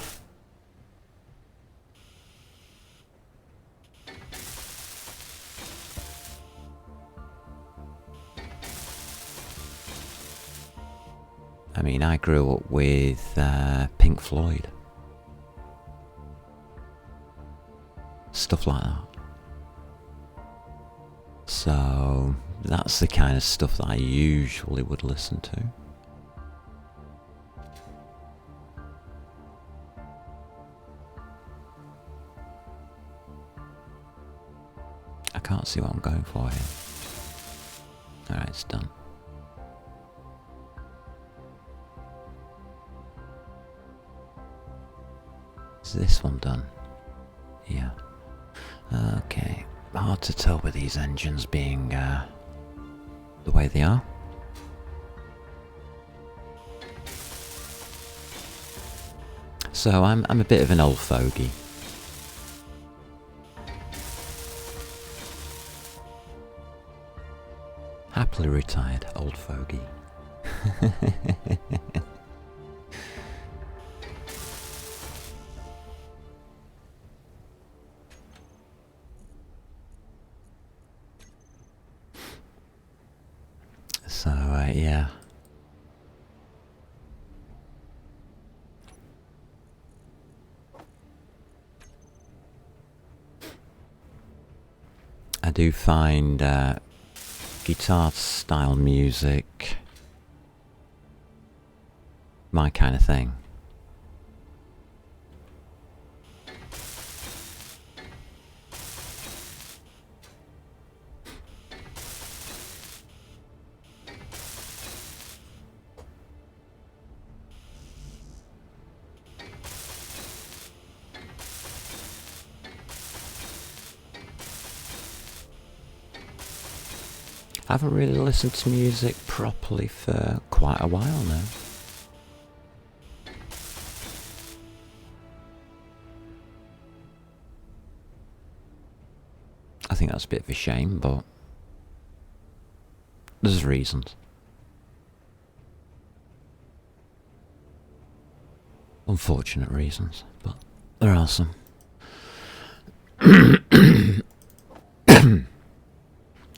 I mean, I grew up with Pink Floyd. Stuff like that. So, that's the kind of stuff that I usually would listen to. I can't see what I'm going for here. Alright, it's done. Is this one done? Yeah. Okay. Hard to tell with these engines being the way they are. So I'm a bit of an old fogey. Happily retired old fogey. So, yeah. I do find guitar style music my kind of thing. I haven't really listened to music properly for quite a while now. I think that's a bit of a shame, but there's reasons. Unfortunate reasons, but there are some.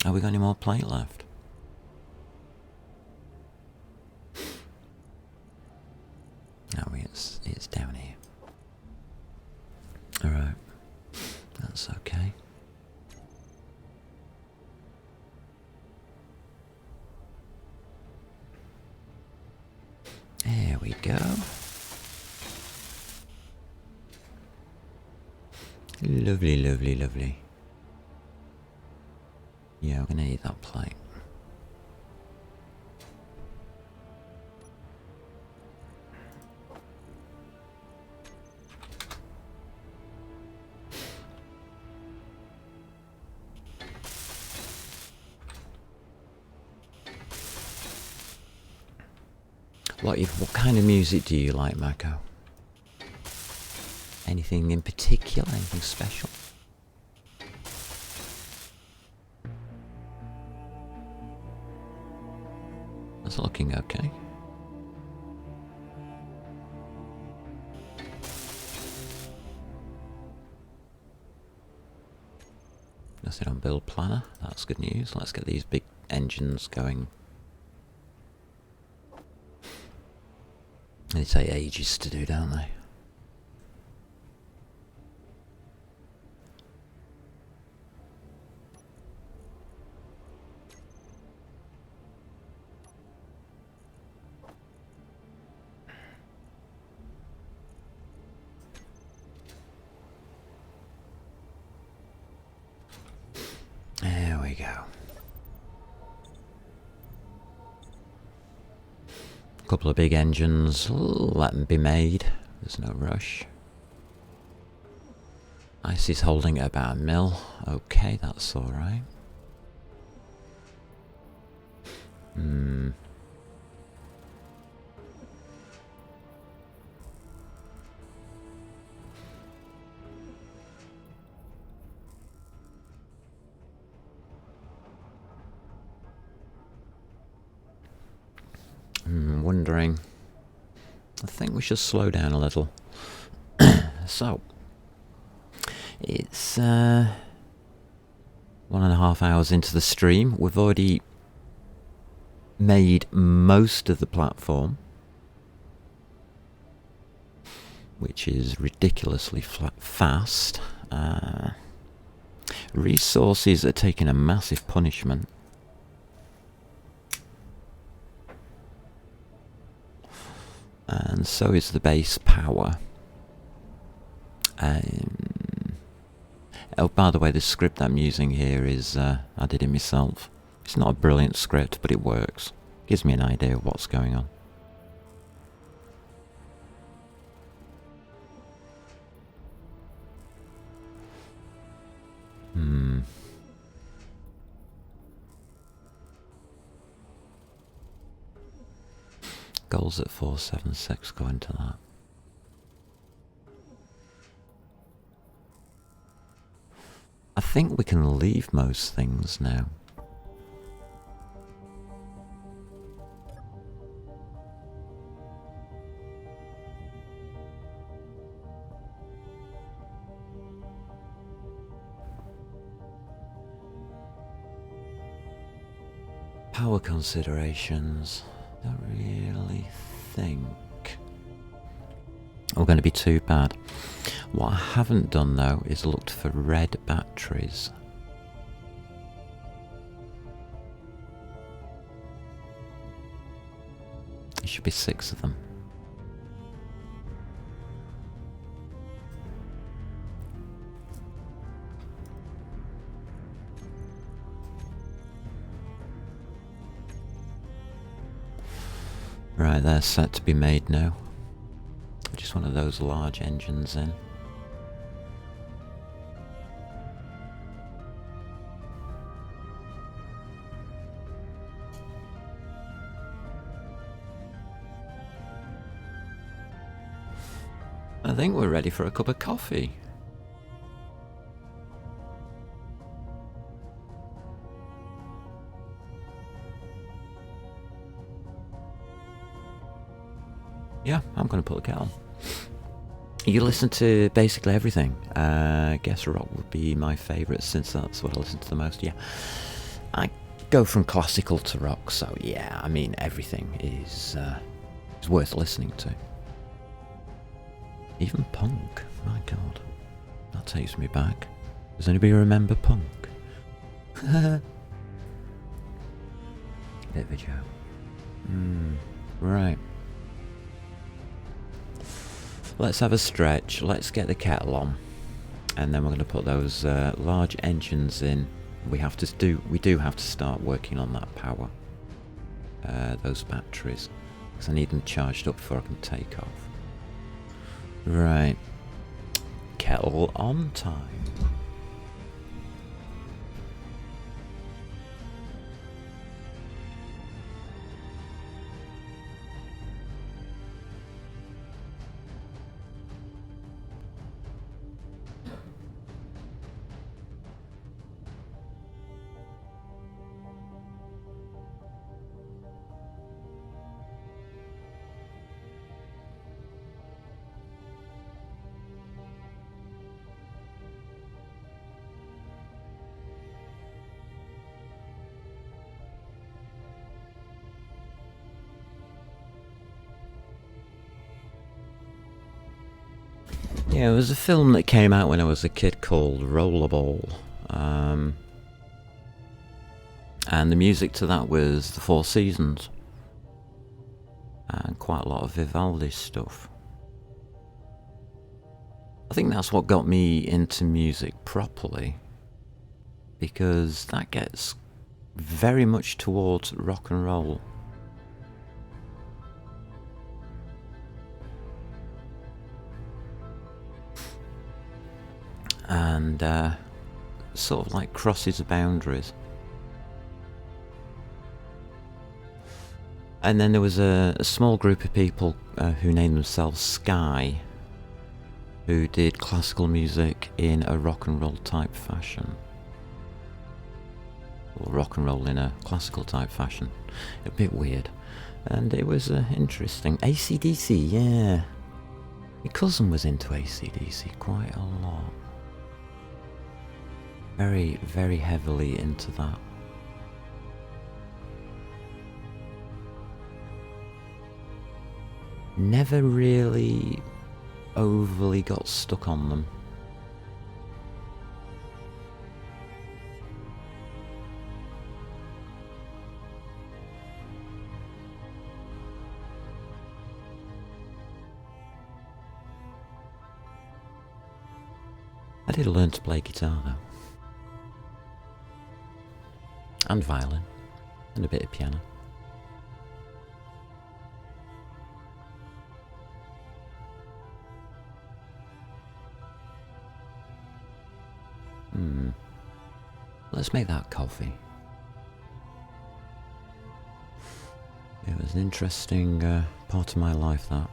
Have we got any more plate left? No, it's down here. Alright, that's okay. There we go. Lovely, lovely, lovely. Yeah, we're gonna need that plate. What kind of music do you like, Mako? Anything in particular? Anything special? That's looking okay. Nothing on build planner. That's good news. Let's get these big engines going. They take ages to do, don't they? There we go. A couple of big engines, let them be made. There's no rush. Ice is holding at about 1 mil. Okay, that's alright. Wondering. I think we should slow down a little. So, it's 1.5 hours into the stream. We've already made most of the platform, which is ridiculously fast. Resources are taking a massive punishment. And so is the base power. Oh, by the way, the script I'm using here is, I did it myself. It's not a brilliant script, but it works. Gives me an idea of what's going on. Goals at 476 go into that. I think we can leave most things now. Power considerations. Don't really think we're going to be too bad. What I haven't done though is looked for red batteries. There should be 6 of them. Right, they're set to be made now. Just one of those large engines in. I think we're ready for a cup of coffee. Yeah, I'm going to put the kettle on. You listen to basically everything. Guess rock would be my favourite since that's what I listen to the most. Yeah, I go from classical to rock, so yeah, I mean everything is worth listening to. Even punk. My God, that takes me back. Does anybody remember punk? Bit of a joke. Right. Let's have a stretch, let's get the kettle on, and then we're going to put those large engines in. We do have to start working on that power, those batteries, because I need them charged up before I can take off. Right, kettle on time. Yeah, it was a film that came out when I was a kid called Rollerball. And the music to that was The Four Seasons. And quite a lot of Vivaldi stuff. I think that's what got me into music properly, because that gets very much towards rock and roll. And sort of like crosses the boundaries. And then there was a small group of people who named themselves Sky, who did classical music in a rock and roll type fashion. Or rock and roll in a classical type fashion. A bit weird. And it was interesting. AC/DC, yeah. My cousin was into AC/DC quite a lot. Very, very heavily into that. Never really overly got stuck on them. I did learn to play guitar though. And violin. And a bit of piano. Let's make that coffee. It was an interesting part of my life, that.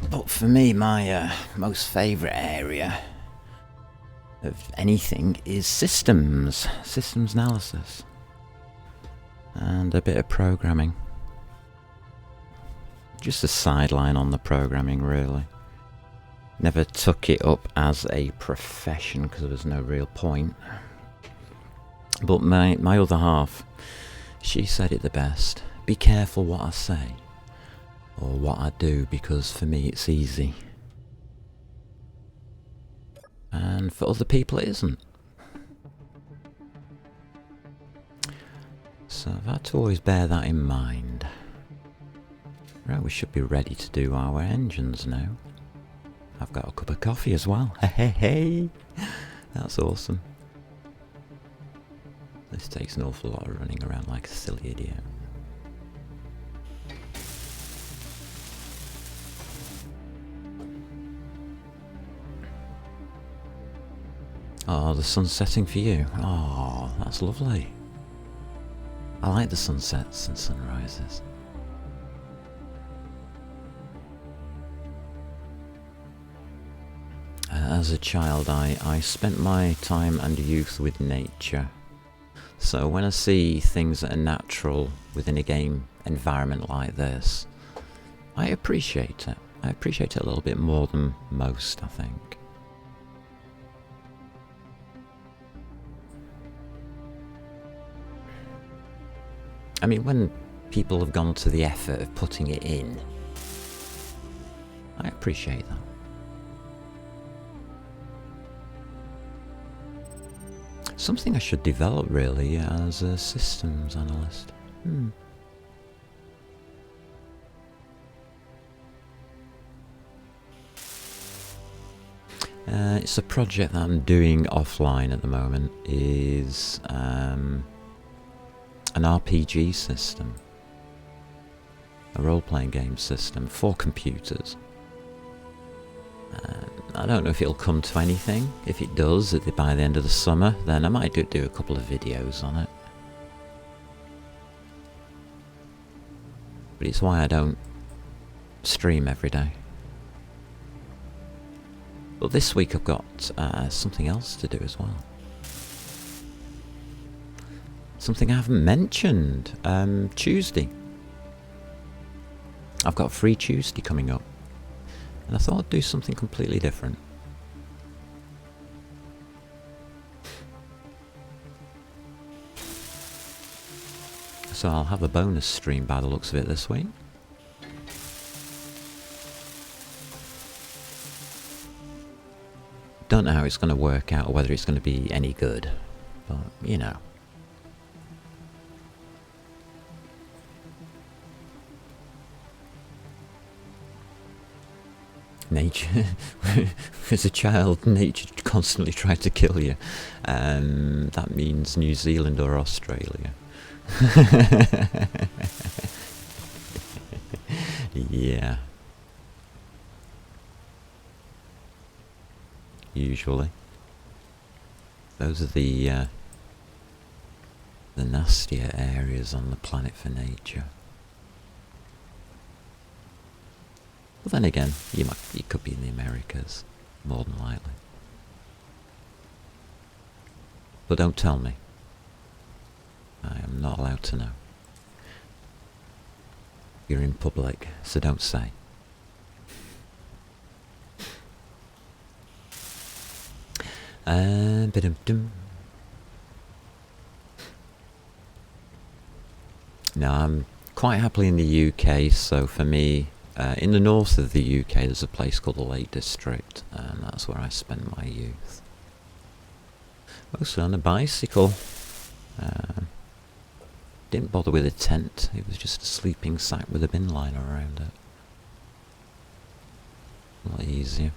But for me, my most favourite area of anything is systems analysis, and a bit of programming. Just a sideline on the programming, really. Never took it up as a profession because there was no real point. But my other half, she said it the best. Be careful what I say or what I do, because for me it's easy. And for other people it isn't. So I've had to always bear that in mind. Right, we should be ready to do our engines now. I've got a cup of coffee as well. Hey, that's awesome. This takes an awful lot of running around like a silly idiot. Oh, the sun's setting for you. Oh, that's lovely. I like the sunsets and sunrises. As a child, I spent my time and youth with nature. So when I see things that are natural within a game environment like this, I appreciate it. I appreciate it a little bit more than most, I think. I mean, when people have gone to the effort of putting it in, I appreciate that. Something I should develop really as a systems analyst. It's a project that I'm doing offline at the moment, is an RPG system, a role-playing game system for computers. I don't know if it'll come to anything. If it does, by the end of the summer, then I might do a couple of videos on it. But it's why I don't stream every day. But this week I've got something else to do as well. Something I haven't mentioned. Tuesday. I've got Free Tuesday coming up. And I thought I'd do something completely different. So I'll have a bonus stream by the looks of it this week. Don't know how it's going to work out or whether it's going to be any good. But, you know. Nature, as a child, nature constantly tried to kill you. That means New Zealand or Australia. Yeah. Usually. Those are the nastier areas on the planet for nature. But then again, you could be in the Americas, more than likely. But don't tell me. I am not allowed to know. You're in public, so don't say. No, I'm quite happily in the UK, so for me, in the north of the UK there's a place called the Lake District, and that's where I spent my youth. Mostly on a bicycle. Didn't bother with a tent, it was just a sleeping sack with a bin liner around it. A lot easier.